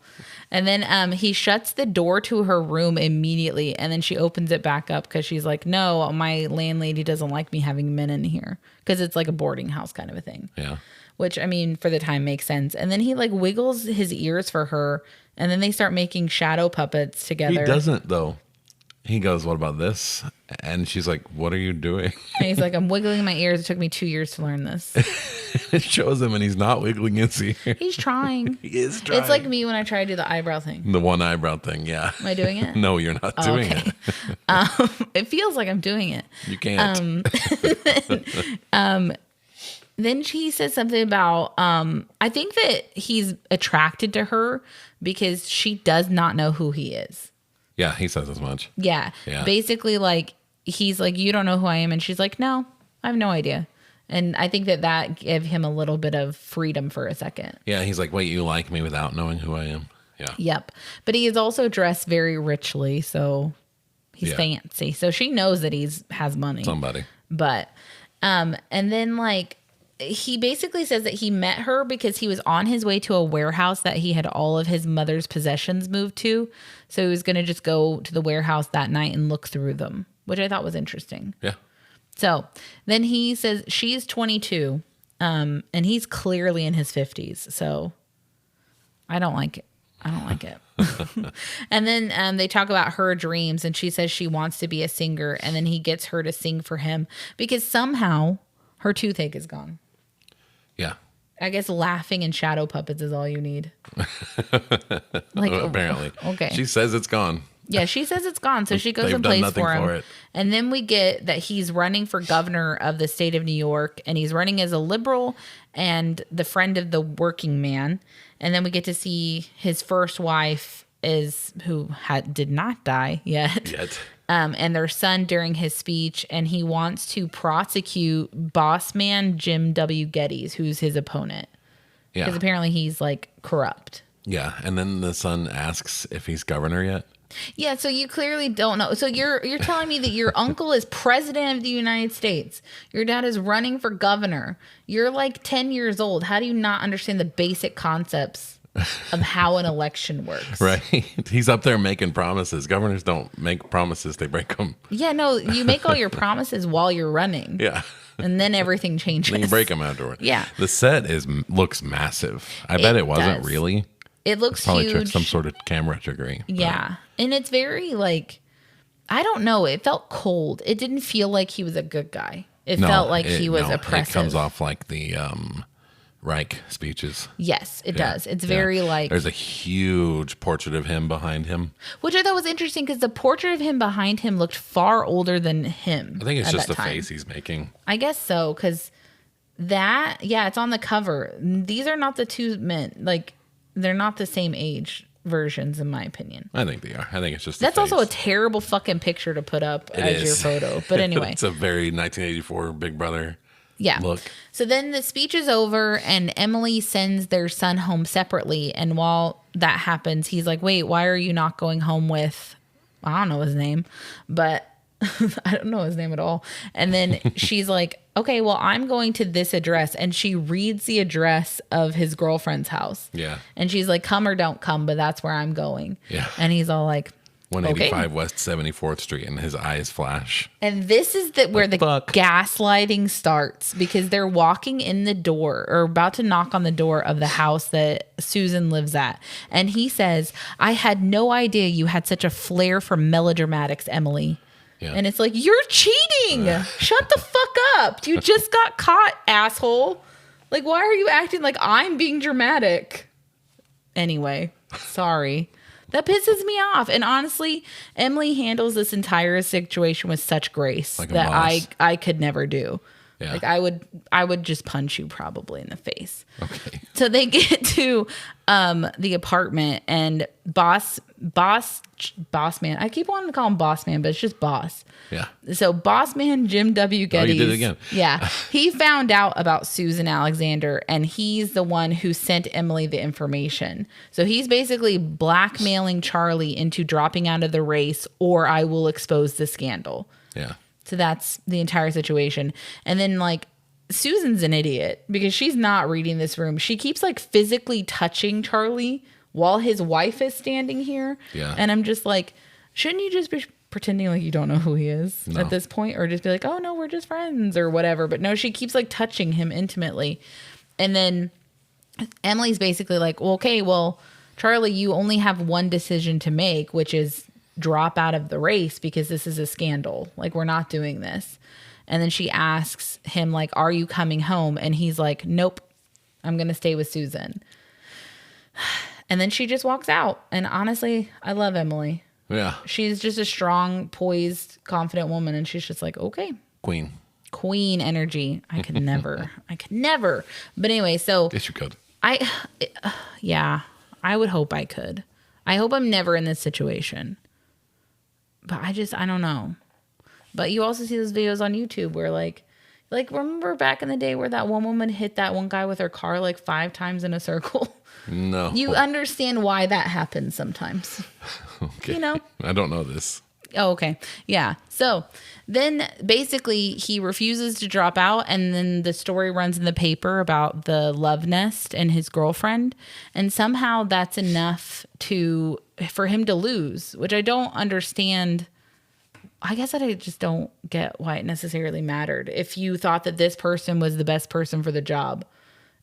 And then he shuts the door to her room immediately, and then she opens it back up because she's like, no, my landlady doesn't like me having men in here, because it's like a boarding house kind of a thing.
Yeah.
Which, I mean, for the time makes sense. And then he like wiggles his ears for her, and then they start making shadow puppets together.
He doesn't, though. He goes, what about this? And she's like, what are you doing?
And he's like, I'm wiggling my ears. It took me 2 years to learn this.
It shows him and he's not wiggling his ear.
He's trying.
He is trying.
It's like me when I try to do the eyebrow thing.
The one eyebrow thing, yeah.
Am I doing it?
No, you're not doing
okay.
it.
It feels like I'm doing it.
You can't.
Then she says something about, I think that he's attracted to her because she does not know who he is.
Yeah, he says as much.
Yeah.
Yeah.
Basically, like, he's like, you don't know who I am. And she's like, no, I have no idea. And I think that gave him a little bit of freedom for a second.
Yeah, he's like, wait, you like me without knowing who I am? Yeah.
Yep. But he is also dressed very richly. So he's fancy. So she knows that has money.
Somebody.
But, and then like, he basically says that he met her because he was on his way to a warehouse that he had all of his mother's possessions moved to. So he was going to just go to the warehouse that night and look through them, which I thought was interesting.
Yeah.
So then he says she's 22, and he's clearly in his 50s. So I don't like it. I don't like it. And then they talk about her dreams, and she says she wants to be a singer, and then he gets her to sing for him because somehow her toothache is gone.
Yeah.
I guess laughing and shadow puppets is all you need. Like,
apparently.
Okay.
She says it's gone.
Yeah, she says it's gone. So she goes
They've
and
done
plays
nothing
for him.
for it.
And then we get that he's running for governor of the state of New York, and he's running as a liberal and the friend of the working man. And then we get to see his first wife did not die yet. And their son during his speech, and he wants to prosecute boss man Jim W. Geddes, who's his opponent.
Yeah.
Because apparently he's like corrupt.
Yeah. And then the son asks if he's governor yet.
Yeah, so you clearly don't know. So you're telling me that your uncle is president of the United States. Your dad is running for governor. You're like 10 years old. How do you not understand the basic concepts of how an election works?
Right. He's up there making promises. Governors don't make promises, they break them.
Yeah, no, you make all your promises while you're running.
Yeah.
And then everything changes.
Then you break them afterward.
Yeah.
The set looks massive. I bet it wasn't
does.
really.
It looks
Probably
huge.
some sort of camera trickery.
Yeah. And it's very like, I don't know. It felt cold. It didn't feel like he was a good guy. It felt like he was oppressive.
It comes off like the Reich speeches.
Yes, it
Yeah.
does. It's
Yeah.
very like,
There's a huge portrait of him behind him.
which I thought was interesting because the portrait of him behind him looked far older than him.
I think it's
at
just
that
the
time.
face he's making.
I guess so, because it's on the cover. These are not the two men. Like, they're not the same age versions, in my opinion.
I think they are. I think it's just
That's
the
also a
face.
terrible fucking picture to put up
It
as your
is.
photo. But anyway.
It's a very 1984 Big Brother
Yeah.
look.
So then the speech is over and Emily sends their son home separately. And while that happens, he's like, wait, why are you not going home with, I don't know his name, but I don't know his name at all. And then she's like, okay, well, I'm going to this address. And she reads the address of his girlfriend's house.
Yeah.
And she's like, come or don't come, but that's where I'm going.
Yeah.
And he's all like,
185
okay.
West 74th Street, and his eyes flash.
And this is where the
fuck?
gaslighting starts, because they're walking in the door or about to knock on the door of the house that Susan lives at. And he says, I had no idea you had such a flair for melodramatics, Emily.
Yeah.
And it's like, you're cheating. Shut the fuck up. You just got caught, asshole. Like, why are you acting like I'm being dramatic? Anyway, sorry. That pisses me off. And honestly, Emily handles this entire situation with such grace
like
that I could never do.
Yeah.
Like I would just punch you probably in the face.
Okay.
So they get to the apartment, and boss man. I keep wanting to call him boss man, but it's just boss.
Yeah.
So boss man Jim W. Geddes.
Oh, you did it again.
Yeah. He found out about Susan Alexander, and he's the one who sent Emily the information. So he's basically blackmailing Charlie into dropping out of the race, or I will expose the scandal.
Yeah.
So that's the entire situation. And then like Susan's an idiot because she's not reading this room. She keeps like physically touching Charlie while his wife is standing here.
Yeah.
And I'm just like, shouldn't you just be pretending like you don't know who he is at this point? Or just be like, oh no, we're just friends or whatever. But no, she keeps like touching him intimately. And then Emily's basically like, well, okay, well, Charlie, you only have one decision to make, which is drop out of the race because this is a scandal. Like, we're not doing this. And then she asks him, like, are you coming home? And he's like, nope, I'm going to stay with Susan. And then she just walks out. And honestly, I love Emily.
Yeah.
She's just a strong, poised, confident woman. And she's just like, okay. Queen energy. I could never. But anyway, so.
Yes, you could.
Yeah, I would hope I could. I hope I'm never in this situation. But I don't know. But you also see those videos on YouTube where like remember back in the day where that one woman hit that one guy with her car like 5 times in a circle?
No.
You understand why that happens sometimes.
Okay.
You know?
I don't know this.
Oh, okay. Yeah. So then basically he refuses to drop out, and then the story runs in the paper about the love nest and his girlfriend. And somehow that's enough for him to lose, which I don't understand. I guess that I just don't get why it necessarily mattered. If you thought that this person was the best person for the job,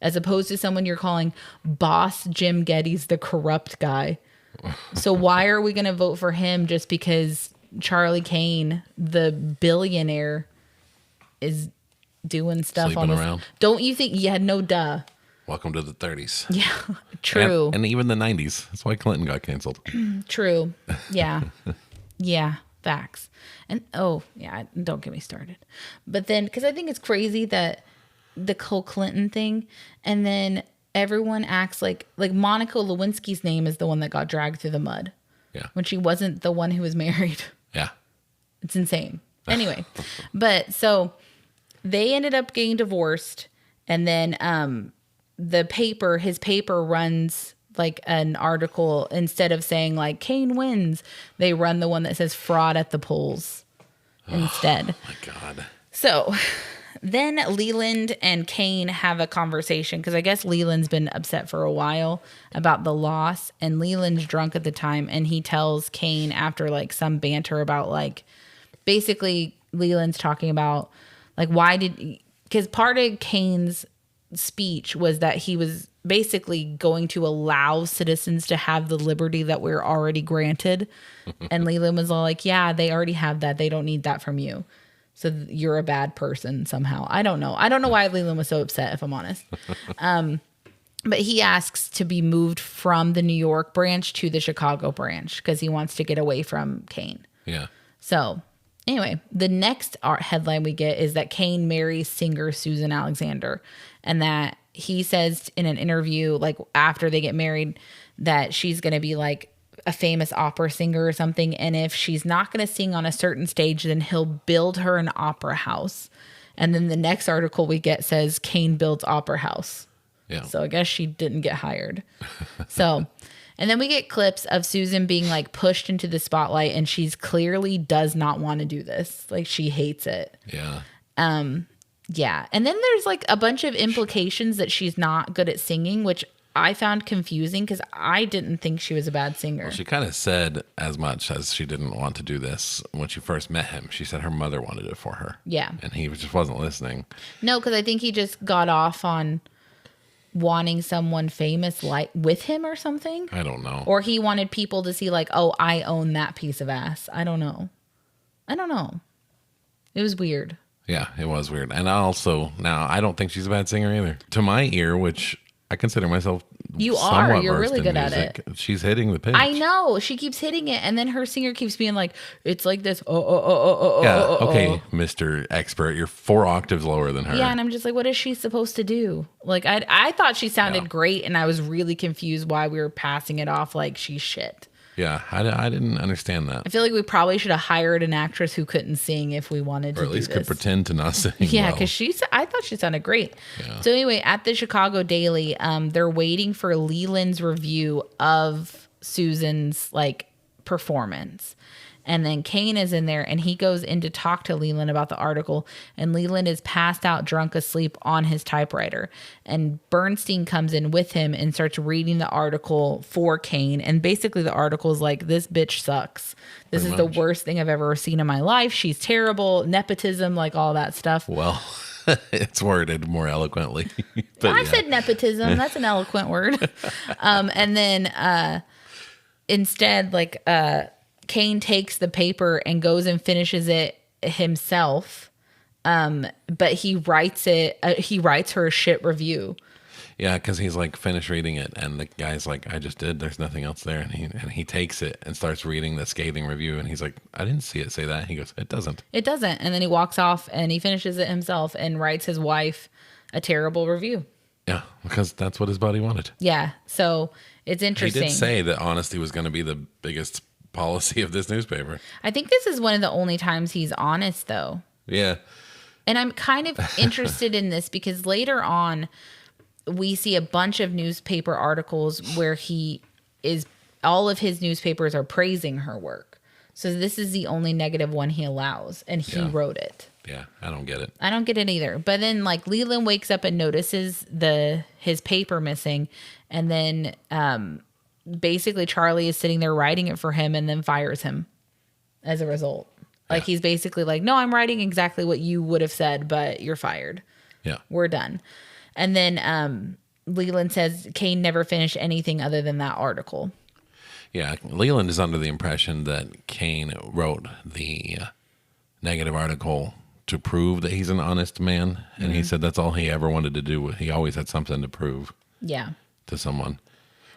as opposed to someone you're calling boss Jim Geddes, the corrupt guy. So why are we going to vote for him just because Charlie Kane, the billionaire, is doing stuff
Sleeping
on
around?
Don't you think? Yeah, no duh.
Welcome to the 30s.
Yeah, true.
And even the 90s. That's why Clinton got canceled.
True. Yeah. Yeah. Facts. And don't get me started. But then, because I think it's crazy that the whole Clinton thing, and then everyone acts like Monica Lewinsky's name is the one that got dragged through the mud.
Yeah.
When she wasn't the one who was married.
Yeah.
It's insane. Anyway, but so they ended up getting divorced, and then his paper runs like an article, instead of saying like Kane wins, they run the one that says fraud at the polls instead.
Oh my God.
So then Leland and Kane have a conversation, because I guess Leland's been upset for a while about the loss, and Leland's drunk at the time, and he tells Kane after like some banter about like, basically Leland's talking about like, because part of Kane's speech was that he was basically going to allow citizens to have the liberty that we're already granted. And Leland was all like, yeah, they already have that. They don't need that from you. So you're a bad person somehow. I don't know why Leland was so upset, if I'm honest. But he asks to be moved from the New York branch to the Chicago branch because he wants to get away from Kane.
Yeah.
So anyway, the next headline we get is that Kane marries singer Susan Alexander, and that he says in an interview, like after they get married, that she's going to be like a famous opera singer or something. And if she's not going to sing on a certain stage, then he'll build her an opera house. And then the next article we get says Kane builds opera house.
Yeah.
So I guess she didn't get hired. So And then we get clips of Susan being like pushed into the spotlight, and she's clearly does not want to do this. Like she hates it.
Yeah.
Yeah. And then there's like a bunch of implications that she's not good at singing, which I found confusing because I didn't think she was a bad singer.
Well, she kind of said as much as she didn't want to do this when she first met him. She said her mother wanted it for her.
Yeah.
And he just wasn't listening.
No, because I think he just got off on wanting someone famous like with him or something.
I don't know.
Or he wanted people to see like, oh, I own that piece of ass. I don't know. It was weird.
Yeah, it was weird. And also, now, I don't think she's a bad singer either. To my ear, which I consider myself
You
somewhat
are. You're
versed
really
in
good at
music,
it.
She's hitting the pitch.
I know. She keeps hitting it. And then her singer keeps being like, it's like this.
Yeah, okay, Mr. Expert, you're 4 octaves lower than her.
Yeah, and I'm just like, what is she supposed to do? Like, I thought she sounded great, and I was really confused why we were passing it off like she's shit.
Yeah, I didn't understand that.
I feel like we probably should have hired an actress who couldn't sing if we wanted to do this.
Or at least could pretend to not sing.
Yeah,
well.
because I thought she sounded great.
Yeah.
So anyway, at the Chicago Daily, they're waiting for Leland's review of Susan's like performance. And then Kane is in there and he goes in to talk to Leland about the article. And Leland is passed out, drunk, asleep on his typewriter. And Bernstein comes in with him and starts reading the article for Kane. And basically the article is like, this bitch sucks. This
Pretty
is the
much.
worst thing I've ever seen in my life. She's terrible. Nepotism, like all that stuff.
Well, it's worded more eloquently. But
I
yeah.
said nepotism. That's an eloquent word. And then instead, like, Kane takes the paper and goes and finishes it himself. But he writes her a shit review.
Yeah, because he's like, finish reading it. And the guy's like, I just did. There's nothing else there. And he takes it and starts reading the scathing review. And he's like, I didn't see it say that. He goes, it doesn't.
It doesn't. And then he walks off and he finishes it himself and writes his wife a terrible review.
Yeah, because that's what his buddy wanted.
Yeah. So it's interesting.
He did say that honesty was going to be the biggest policy of this newspaper.
I think this is one of the only times he's honest, though.
Yeah.
And I'm kind of interested in this because later on, we see a bunch of newspaper articles where all of his newspapers are praising her work. So this is the only negative one he allows, and he wrote it.
Yeah, I don't get it.
I don't get it either. But then, like, Leland wakes up and notices his paper missing, and then basically Charlie is sitting there writing it for him and then fires him as a result. Like, he's basically like, no, I'm writing exactly what you would have said, but you're fired.
Yeah.
We're done. And then Leland says Kane never finished anything other than that article.
Yeah, Leland is under the impression that Kane wrote the negative article to prove that he's an honest man. And he said that's all he ever wanted to do. He always had something to prove to someone.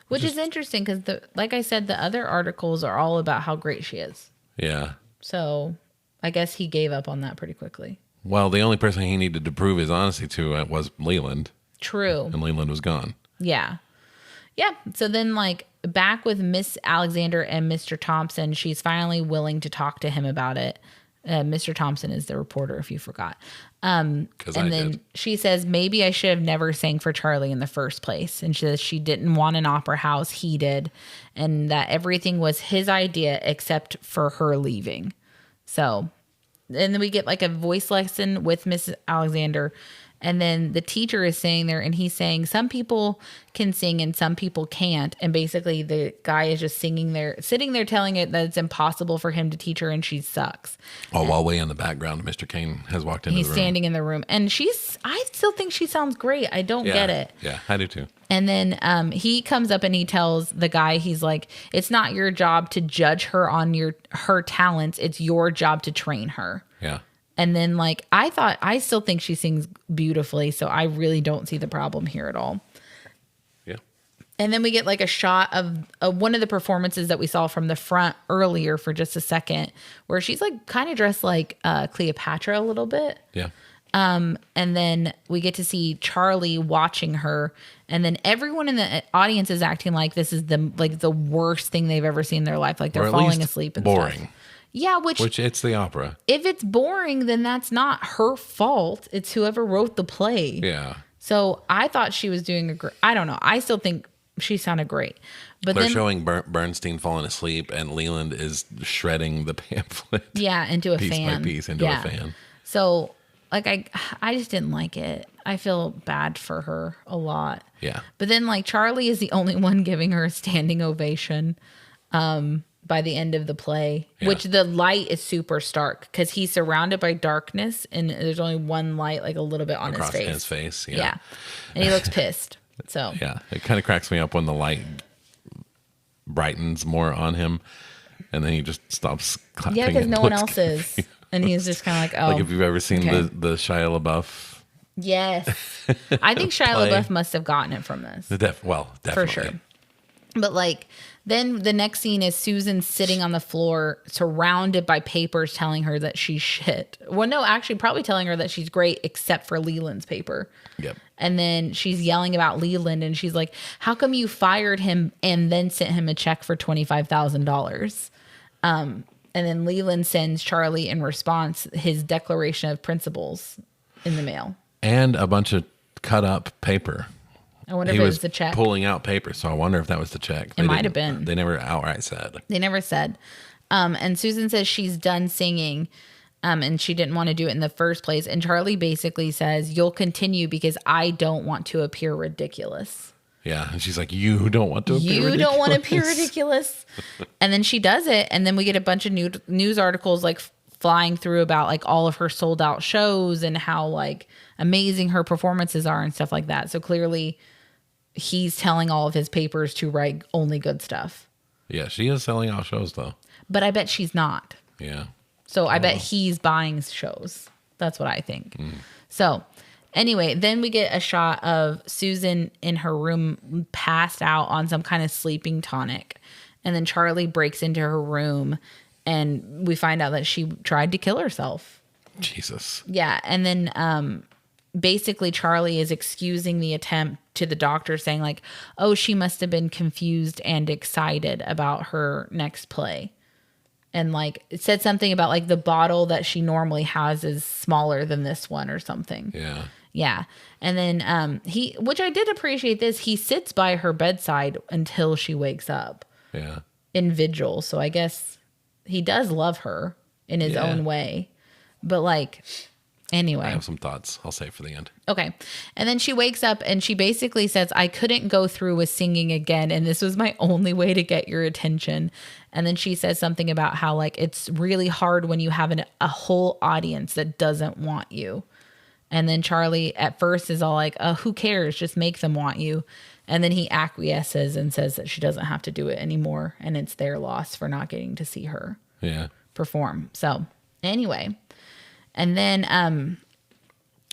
Which is interesting because, like I said, the other articles are all about how great she is.
Yeah.
So I guess he gave up on that pretty quickly.
Well, the only person he needed to prove his honesty to was Leland.
True.
And Leland was gone.
Yeah. Yeah. So then, like, back with Miss Alexander and Mr. Thompson, she's finally willing to talk to him about it. Mr. Thompson is the reporter, if you forgot. And then she says, maybe I should have never sang for Charlie in the first place. And she says she didn't want an opera house. He did. And that everything was his idea except for her leaving. So, and then we get like a voice lesson with Miss Alexander. And then the teacher is saying there, and he's saying some people can sing and some people can't. And basically the guy is just sitting there telling it that it's impossible for him to teach her and she sucks.
Oh, while way in the background, Mr. Kane has walked into the room.
He's standing in the room. And I still think she sounds great. I don't get it.
Yeah, I do too.
And then he comes up and he tells the guy, he's like, it's not your job to judge her on her talents. It's your job to train her.
Yeah.
And then, like, I still think she sings beautifully, so I really don't see the problem here at all.
Yeah.
And then we get, like, a shot of one of the performances that we saw from the front earlier for just a second, where she's, like, kind of dressed like Cleopatra a little bit.
Yeah.
And then we get to see Charlie watching her, and then everyone in the audience is acting like this is the worst thing they've ever seen in their life. Like, they're falling asleep and
boring.
stuff. Yeah, which
it's the opera.
If it's boring, then that's not her fault. It's whoever wrote the play.
Yeah.
So I thought she was doing I don't know. I still think she sounded great. But
They're
then,
showing Bernstein falling asleep, and Leland is shredding the pamphlet.
yeah, into a
piece
fan.
by piece into a fan.
So, like, I just didn't like it. I feel bad for her a lot.
Yeah.
But then, like, Charlie is the only one giving her a standing ovation by the end of the play, which the light is super stark because he's surrounded by darkness and there's only one light, like a little bit on
Across
his face.
Yeah.
And he looks pissed. So,
Yeah. It kind of cracks me up when the light brightens more on him and then he just stops clapping.
yeah, because
and
no one
looks
else is. And he's just kind of like, oh.
like if you've ever seen
okay.
the Shia LaBeouf.
Yes. I think Shia
play.
LaBeouf must have gotten it from this.
Definitely.
For sure. But like, then the next scene is Susan sitting on the floor, surrounded by papers telling her that she's shit. Well, no, actually, probably telling her that she's great, except for Leland's paper.
Yep.
And then she's yelling about Leland, and she's like, "How come you fired him and then sent him a check for $25,000?" And then Leland sends Charlie in response his declaration of principles in the mail,
and a bunch of cut up paper.
I wonder if it was the check.
Pulling out paper, so I wonder if that was the check.
It might have been.
They never outright said.
They never said. And Susan says she's done singing, and she didn't want to do it in the first place. And Charlie basically says, "You'll continue because I don't want to appear ridiculous."
Yeah, and she's like, "You don't want to appear ridiculous.
You don't want to appear ridiculous." And then she does it, and then we get a bunch of news articles like flying through about like all of her sold out shows and how like amazing her performances are and stuff like that. So clearly he's telling all of his papers to write only good stuff.
Yeah, she is selling out shows though.
But I bet she's not.
Yeah.
So I bet he's buying shows. That's what I think. So anyway, then we get a shot of Susan in her room passed out on some kind of sleeping tonic. And then Charlie breaks into her room and we find out that she tried to kill herself.
Jesus.
Yeah. And then basically Charlie is excusing the attempt to the doctor, saying like, "Oh, she must have been confused and excited about her next play." And like it said something about like the bottle that she normally has is smaller than this one or something.
Yeah.
Yeah. And then which I did appreciate this, he sits by her bedside until she wakes up.
Yeah.
In vigil. So I guess he does love her in his own way. But like, anyway.
I have some thoughts I'll save for the end.
Okay. And then she wakes up and she basically says, "I couldn't go through with singing again. And this was my only way to get your attention." And then she says something about how like it's really hard when you have a whole audience that doesn't want you. And then Charlie at first is all like, "Oh, who cares? Just make them want you." And then he acquiesces and says that she doesn't have to do it anymore. And it's their loss for not getting to see her perform. So anyway, and then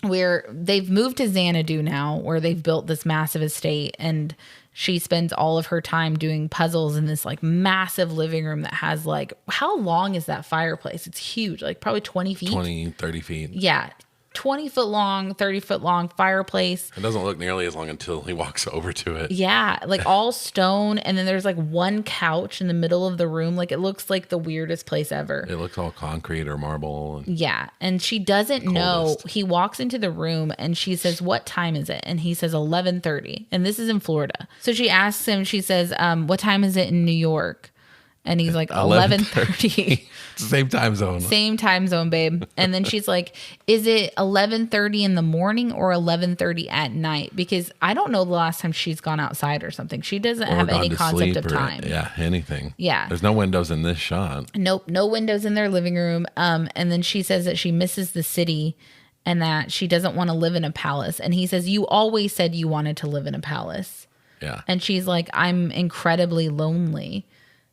they've moved to Xanadu now, where they've built this massive estate, and she spends all of her time doing puzzles in this like massive living room that has like, how long is that fireplace? It's huge, like probably 20 feet.
20, 30 feet.
Yeah. 20-foot long, 30-foot long fireplace.
It doesn't look nearly as long until he walks over to it.
Yeah, like all stone. And then there's like one couch in the middle of the room. Like it looks like the weirdest place ever.
It looks all concrete or marble. And
yeah. And she doesn't know. He walks into the room and she says, "What time is it?" And he says 11:30. And this is in Florida. So she asks him, she says, "What time is it in New York?" And he's like, 11:30.
Same time zone.
Same time zone, babe. And then she's like, "Is it 11:30 in the morning or 11:30 at night?" Because I don't know the last time she's gone outside or something. She doesn't have any concept of time.
Yeah, anything.
Yeah.
There's no windows in this shot.
Nope, no windows in their living room. And then she says that she misses the city and that she doesn't want to live in a palace. And he says, "You always said you wanted to live in a palace."
Yeah.
And she's like, "I'm incredibly lonely."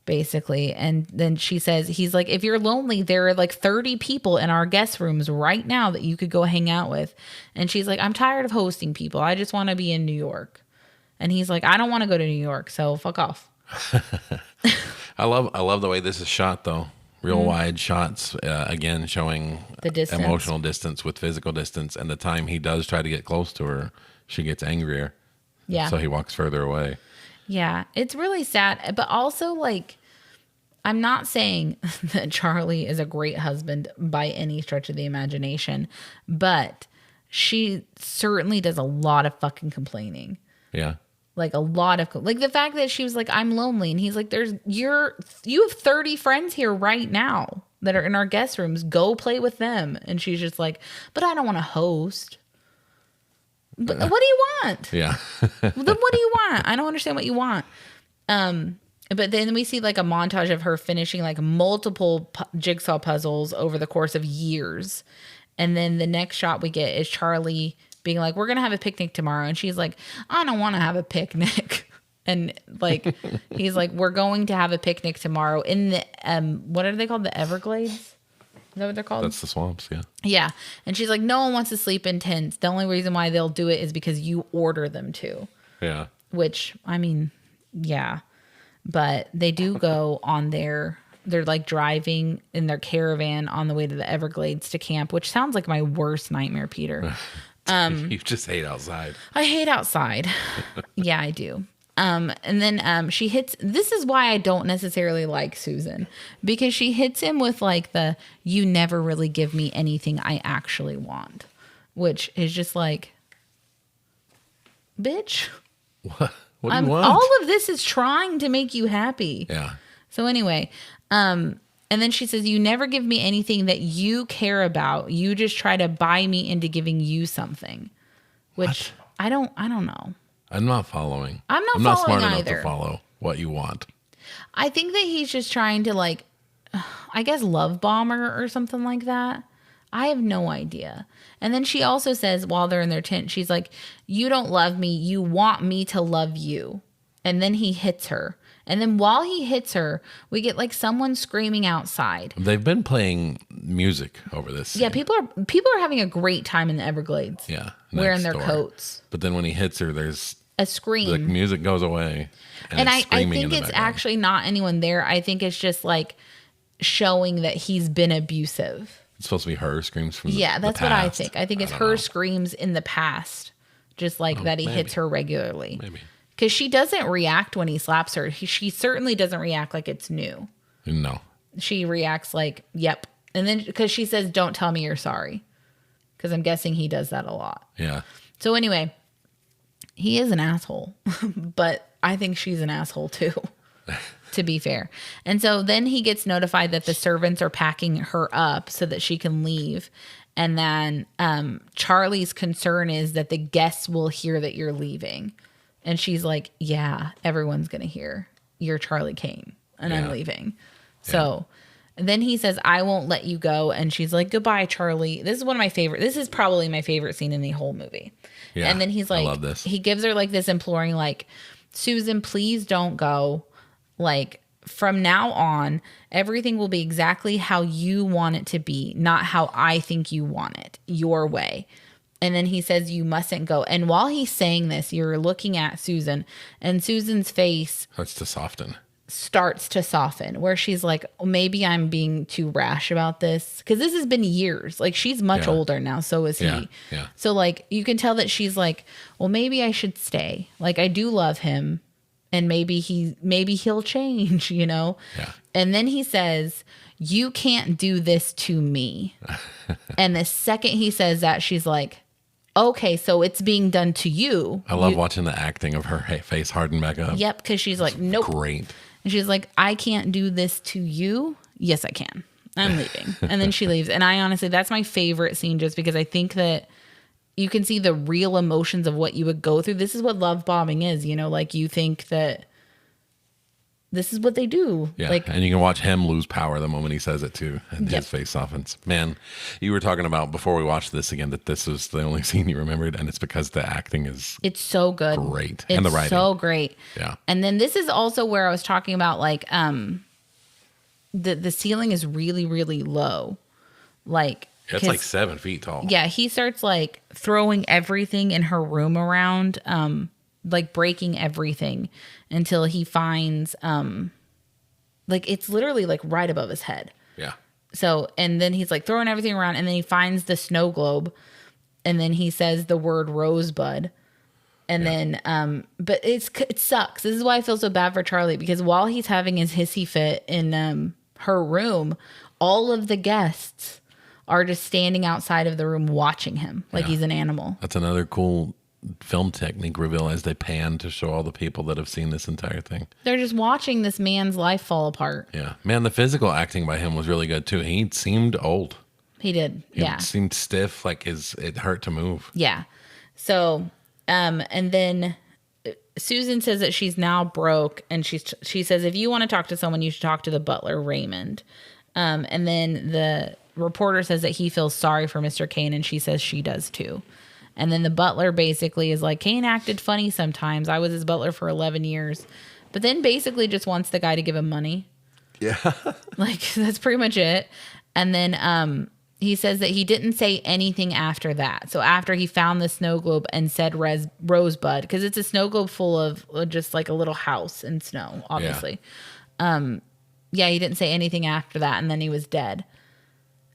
Basically. And then she says, he's like, "If you're lonely, there are like 30 people in our guest rooms right now that you could go hang out with." And she's like, "I'm tired of hosting people. I just want to be in New York." And he's like, "I don't want to go to New York, so fuck off."
I love the way this is shot though. Real wide shots, again, showing
the distance.
Emotional distance with physical distance. And the time he does try to get close to her, she gets angrier.
Yeah.
So he walks further away.
Yeah, it's really sad. But also, like, I'm not saying that Charlie is a great husband by any stretch of the imagination, but she certainly does a lot of fucking complaining.
Yeah.
Like a lot of, like the fact that she was like, I'm lonely. And he's like, you have 30 friends here right now that are in our guest rooms. Go play with them. And she's just like, but I don't want to host. But what do you want?
Yeah.
Then what do you want? I don't understand what you want. But then we see like a montage of her finishing like multiple jigsaw puzzles over the course of years. And then the next shot we get is Charlie being like, we're going to have a picnic tomorrow. And she's like, I don't want to have a picnic. And like, he's like, we're going to have a picnic tomorrow in the, what are they called? The Everglades? Is that what they're called?
That's the swamps, yeah.
Yeah. And she's like, no one wants to sleep in tents. The only reason why they'll do it is because you order them to.
Yeah.
Which, I mean, yeah. But they do go on they're like driving in their caravan on the way to the Everglades to camp, which sounds like my worst nightmare, Peter.
You just hate outside.
I hate outside. Yeah, I do. And then she hits, this is why I don't necessarily like Susan, because she hits him with like you never really give me anything I actually want, which is just like, bitch.
What do you want?
All of this is trying to make you happy.
Yeah.
So anyway, and then she says, you never give me anything that you care about. You just try to buy me into giving you something, which I don't know.
I'm not following.
I'm not
not
following
smart
either.
enough to follow what you want.
I think that he's just trying to like, I guess love bomb her or something like that. I have no idea. And then she also says while they're in their tent, she's like, you don't love me. You want me to love you. And then he hits her. And then while he hits her, we get like someone screaming outside.
They've been playing music over this.
Yeah, people are having a great time in the Everglades.
Yeah.
Wearing their
door.
coats.
But then when he hits her, there's
a scream.
The music goes away.
And
it's
I
screaming in
think
the
it's
background.
actually not anyone there. I think it's just like showing that he's been abusive.
It's supposed to be her screams from the
that's
the
what I
past.
think. I think it's
don't
her
know.
screams in the past, just like that he
maybe.
hits her regularly.
Maybe.
Because she doesn't react when he slaps her. She certainly doesn't react like it's new.
No.
She reacts like, yep. And then because she says, don't tell me you're sorry. Because I'm guessing he does that a lot.
Yeah.
So anyway, he is an asshole. But I think she's an asshole too, to be fair. And so then he gets notified that the servants are packing her up so that she can leave. And then Charlie's concern is that the guests will hear that you're leaving. And she's like, yeah, everyone's going to hear you're Charlie Kane and I'm leaving. So then he says, I won't let you go. And she's like, goodbye, Charlie. This is one of my favorite. This is probably my favorite scene in the whole movie.
Yeah.
And then he's like,
I love this.
He gives her like this imploring, like, Susan, please don't go. Like, from now on, everything will be exactly how you want it to be, not how I think you want it, your way. And then he says, you mustn't go. And while he's saying this, you're looking at Susan, and Susan's face starts to soften, where she's like, maybe I'm being too rash about this. Because this has been years. Like, she's much older now. So is he.
Yeah.
So, like, you can tell that she's like, well, maybe I should stay. Like, I do love him. And maybe he'll change, you know?
Yeah.
And then he says, you can't do this to me. And the second he says that, she's like, okay, so it's being done to you.
I love watching the acting of her face harden back up.
Yep, because she's like, nope.
Great.
And she's like, I can't do this to you. Yes, I can. I'm leaving. And then she leaves. And I honestly, that's my favorite scene, just because I think that you can see the real emotions of what you would go through. This is what love bombing is, you know, like you think that this is what they do.
Yeah,
like,
and you can watch him lose power the moment he says it too, and his face softens. Man, you were talking about before we watched this again that this was the only scene you remembered, and it's because the acting is
it's so good,
great,
it's
and the writing
so great.
Yeah,
and then this is also where I was talking about like the ceiling is really, really low, like
it's like 7 feet tall.
Yeah, he starts like throwing everything in her room around, like breaking everything until he finds like it's literally like right above his head.
Yeah.
So, and then he's like throwing everything around, and then he finds the snow globe, and then he says the word rosebud. And then but it sucks. This is why I feel so bad for Charlie, because while he's having his hissy fit in her room, all of the guests are just standing outside of the room watching him like he's an animal.
That's another cool film technique reveal as they pan to show all the people that have seen this entire thing.
They're just watching this man's life fall apart.
Yeah. Man, the physical acting by him was really good too. He seemed old.
He did.
He
Yeah.
seemed stiff, like it hurt to move.
Yeah. So, and then Susan says that she's now broke, and she says, if you want to talk to someone, you should talk to the butler, Raymond. And then the reporter says that he feels sorry for Mr. Kane, and she says she does too. And then the butler basically is like, Kane acted funny sometimes. I was his butler for 11 years. But then basically just wants the guy to give him money.
Yeah.
Like, that's pretty much it. And then he says that he didn't say anything after that. So after he found the snow globe and said Rosebud, because it's a snow globe full of just like a little house in snow, obviously. Yeah, he didn't say anything after that, and then he was dead.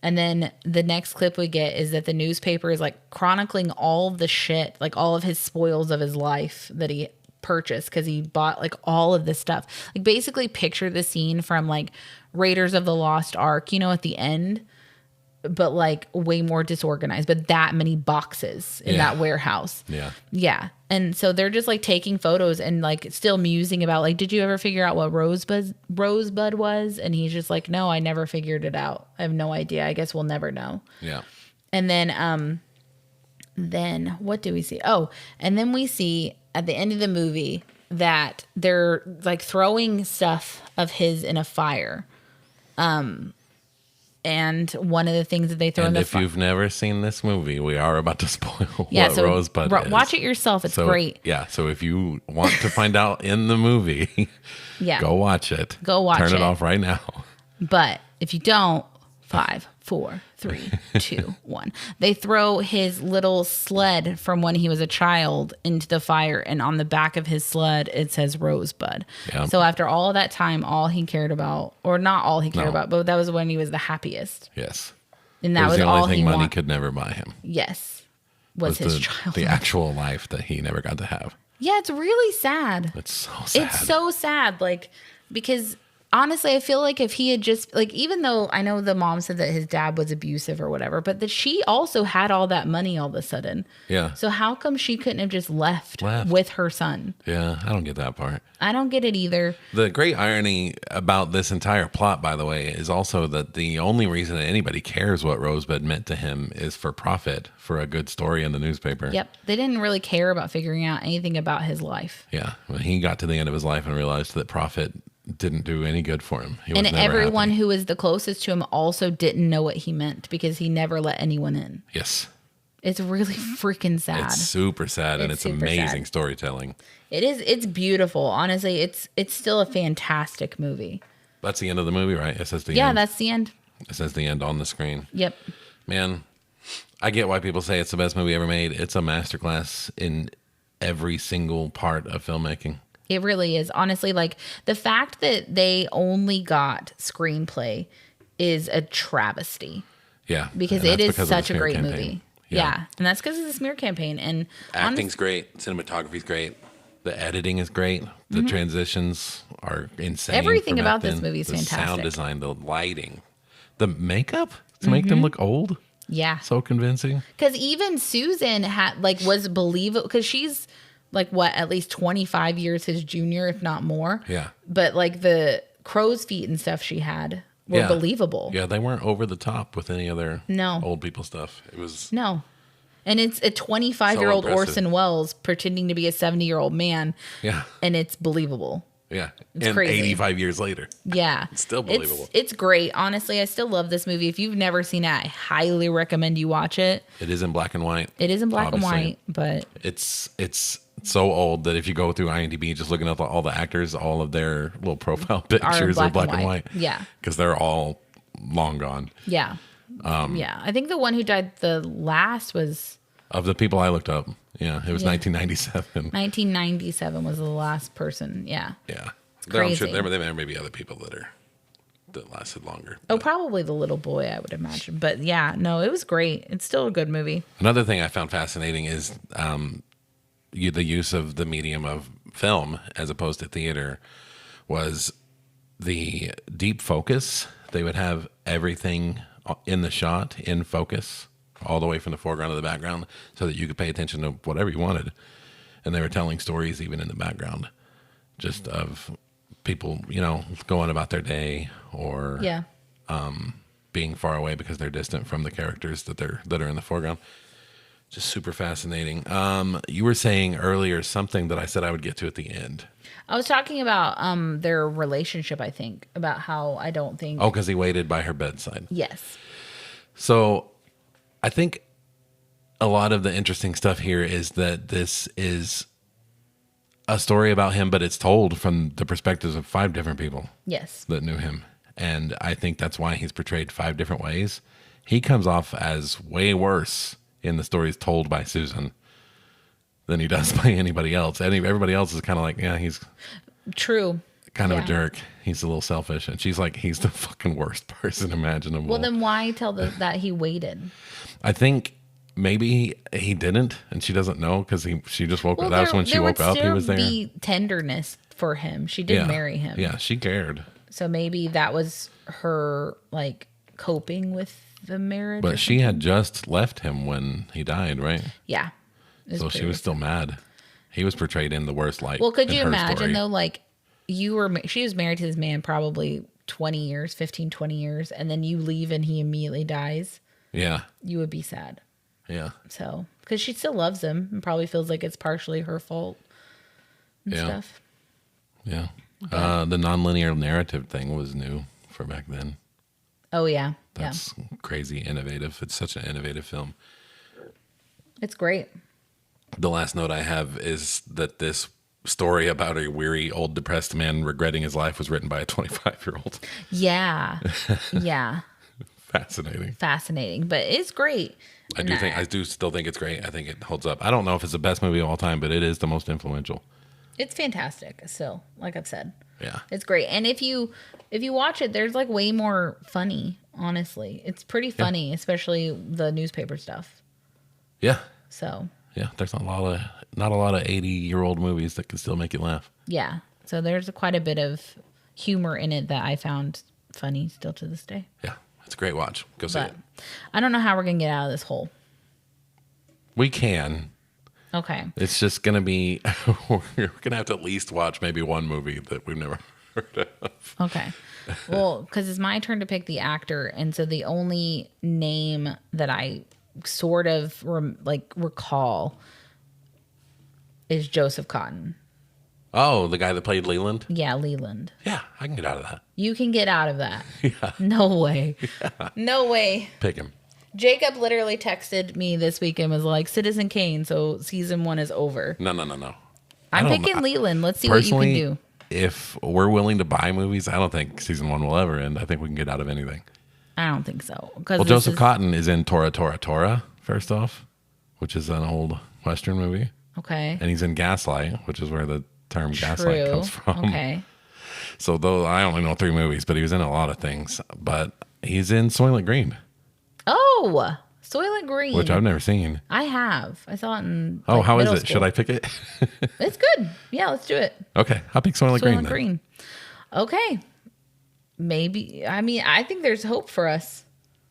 And then the next clip we get is that the newspaper is like chronicling all of the shit, like all of his spoils of his life that he purchased because he bought like all of this stuff. Like basically picture the scene from like Raiders of the Lost Ark, you know, at the end, but like way more disorganized, but that many boxes in that warehouse.
Yeah.
Yeah. And so they're just like taking photos and like still musing about like, did you ever figure out what Rosebud was? And he's just like, no, I never figured it out. I have no idea. I guess we'll never know.
Yeah.
And then what do we see? Oh, and then we see at the end of the movie that they're like throwing stuff of his in a fire. And one of the things that they throw in the
fire. And if you've never seen this movie, we are about to spoil what
so
Rosebud is.
Watch it yourself. It's great.
Yeah. So if you want to find out in the movie, go watch it.
Go watch it.
Turn it off right now.
But if you don't, 5, 4, 3, 2, 1. They throw his little sled from when he was a child into the fire, and on the back of his sled it says Rosebud. Yeah. So after all of that time, all he cared about, or not all he cared about, but that was when he was the happiest.
Yes.
And that was
the
all
only thing
he
money
wanted.
could never buy him.
Yes. Was his childhood.
The actual life that he never got to have.
Yeah, it's really sad.
It's so sad.
It's so sad, like, because honestly, I feel like if he had just, like, even though I know the mom said that his dad was abusive or whatever, but that she also had all that money all of a sudden.
Yeah.
So how come she couldn't have just left with her son?
Yeah, I don't get that part.
I don't get it either.
The great irony about this entire plot, by the way, is also that the only reason that anybody cares what Rosebud meant to him is for profit, for a good story in the newspaper.
Yep. They didn't really care about figuring out anything about his life.
Yeah. When he got to the end of his life and realized that profit didn't do any good for him. He was
and
never
everyone
happy.
who was the closest to him also didn't know what he meant because he never let anyone in.
Yes.
It's really freaking sad.
It's super sad, and it's amazing storytelling.
It is. It's beautiful. Honestly, it's still a fantastic movie.
That's the end of the movie, right? It says the end.
Yeah, that's the end.
It says the end on the screen.
Yep.
Man, I get why people say it's the best movie ever made. It's a masterclass in every single part of filmmaking.
It really is. Honestly, like the fact that they only got screenplay is a travesty.
Yeah.
Because it is such a great movie. Yeah. And that's because of the smear campaign. And
acting's great. Cinematography's great. The editing is great. The transitions are insane.
Everything about this movie is fantastic.
The sound design, the lighting, the makeup to make them look old.
Yeah.
So convincing.
Because even Susan was believable because she's like at least 25 years his junior, if not more.
Yeah.
But like the crow's feet and stuff she had were believable.
Yeah, they weren't over the top with any other old people stuff. It was
no. And it's a 25-year-old Orson Welles pretending to be a 70-year-old man.
Yeah.
And it's believable.
Yeah.
It's crazy.
85 years later.
Yeah.
It's still believable.
It's great. Honestly, I still love this movie. If you've never seen it, I highly recommend you watch it.
It is in black and white.
It is in black and white, but
it's so old that if you go through IMDb, just looking at all the actors, all of their little profile pictures are black and white.
Yeah.
Because they're all long gone.
Yeah. Yeah. I think the one who died the last was...
Of the people I looked up. Yeah. It was 1997.
1997 was the last person. Yeah.
Yeah.
Crazy.
I'm sure there may be other people that lasted longer.
Oh, probably the little boy, I would imagine. But yeah, no, it was great. It's still a good movie.
Another thing I found fascinating is the use of the medium of film as opposed to theater was the deep focus. They would have everything in the shot in focus all the way from the foreground to the background so that you could pay attention to whatever you wanted. And they were telling stories even in the background, just of people, going about their day or being far away because they're distant from the characters that are in the foreground. Just super fascinating. You were saying earlier something that I said I would get to at the end.
I was talking about their relationship, I think, about how I don't think...
Oh, because he waited by her bedside.
Yes.
So I think a lot of the interesting stuff here is that this is a story about him, but it's told from the perspectives of 5 different people.
Yes.
That knew him. And I think that's why he's portrayed 5 different ways. He comes off as way worse in the stories told by Susan than he does by anybody else. Everybody else is kind of like, yeah, he's
true.
Kind of a jerk. He's a little selfish. And she's like, he's the fucking worst person imaginable.
Well, then why tell that he waited?
I think maybe he didn't, and she doesn't know because she just woke up. That was when she woke up. He was there.
There would be tenderness for him. She did marry him.
Yeah, she cared.
So maybe that was her like coping with the marriage.
But she had just left him when he died, right?
Yeah.
So she was still mad. He was portrayed in the worst light.
Well, could you imagine though, like she was married to this man probably 20 years, 15, 20 years, and then you leave and he immediately dies.
Yeah. You
would be sad.
Yeah.
So, because she still loves him and probably feels like it's partially her fault and stuff.
Yeah. The nonlinear narrative thing was new for back then.
Oh, yeah.
That's crazy innovative. It's such an innovative film.
It's great.
The last note I have is that this story about a weary, old, depressed man regretting his life was written by a 25-year-old.
Yeah. Yeah.
Fascinating.
But it's great.
I do still think it's great. I think it holds up. I don't know if it's the best movie of all time, but it is the most influential. It's
fantastic still, like I've said.
Yeah.
It's great. And if you watch it, there's like way more funny, honestly. It's pretty funny, especially the newspaper stuff.
Yeah.
So.
Yeah, there's not a lot of 80-year-old movies that can still make you laugh.
Yeah. So there's quite a bit of humor in it that I found funny still to this day.
Yeah. It's a great watch. Go see it.
I don't know how we're going to get out of this hole.
We can.
Okay.
It's just going to be, we're going to have to at least watch maybe one movie that we've never heard of.
Okay. Well, because it's my turn to pick the actor. And so the only name that I sort of recall is Joseph Cotton.
Oh, the guy that played Leland?
Yeah, Leland.
Yeah, I can get out of that.
You can get out of that.
Yeah.
No way. Yeah. No way.
Pick him.
Jacob literally texted me this week and was like, Citizen Kane, so season 1 is over.
No.
I'm picking Leland. Let's see what you can do.
If we're willing to buy movies, I don't think season 1 will ever end. I think we can get out of anything.
I don't think so.
Well, Joseph Cotton is in Tora, Tora, Tora, first off, which is an old Western movie.
Okay.
And he's in Gaslight, which is where the term gaslight comes from.
Okay.
So though I only know 3 movies, but he was in a lot of things. But he's in Soylent Green.
Oh, Soylent Green.
Which I've never seen.
I have. I saw it in
how is it?
School.
Should I pick it?
It's good. Yeah, let's do it.
Okay. I'll pick Soylent Green.
Soylent Green. Okay. Maybe. I mean, I think there's hope for us.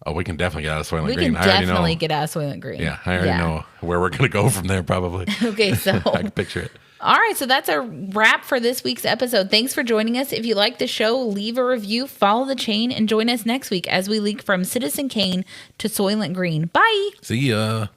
Oh, we can definitely get out of Soylent Green.
We can definitely get out of Soylent Green.
Yeah, I already know where we're going to go from there probably.
Okay, so.
I can picture it.
All right, so that's a wrap for this week's episode. Thanks for joining us. If you like the show, leave a review, follow the chain, and join us next week as we leak from Citizen Kane to Soylent Green. Bye.
See ya.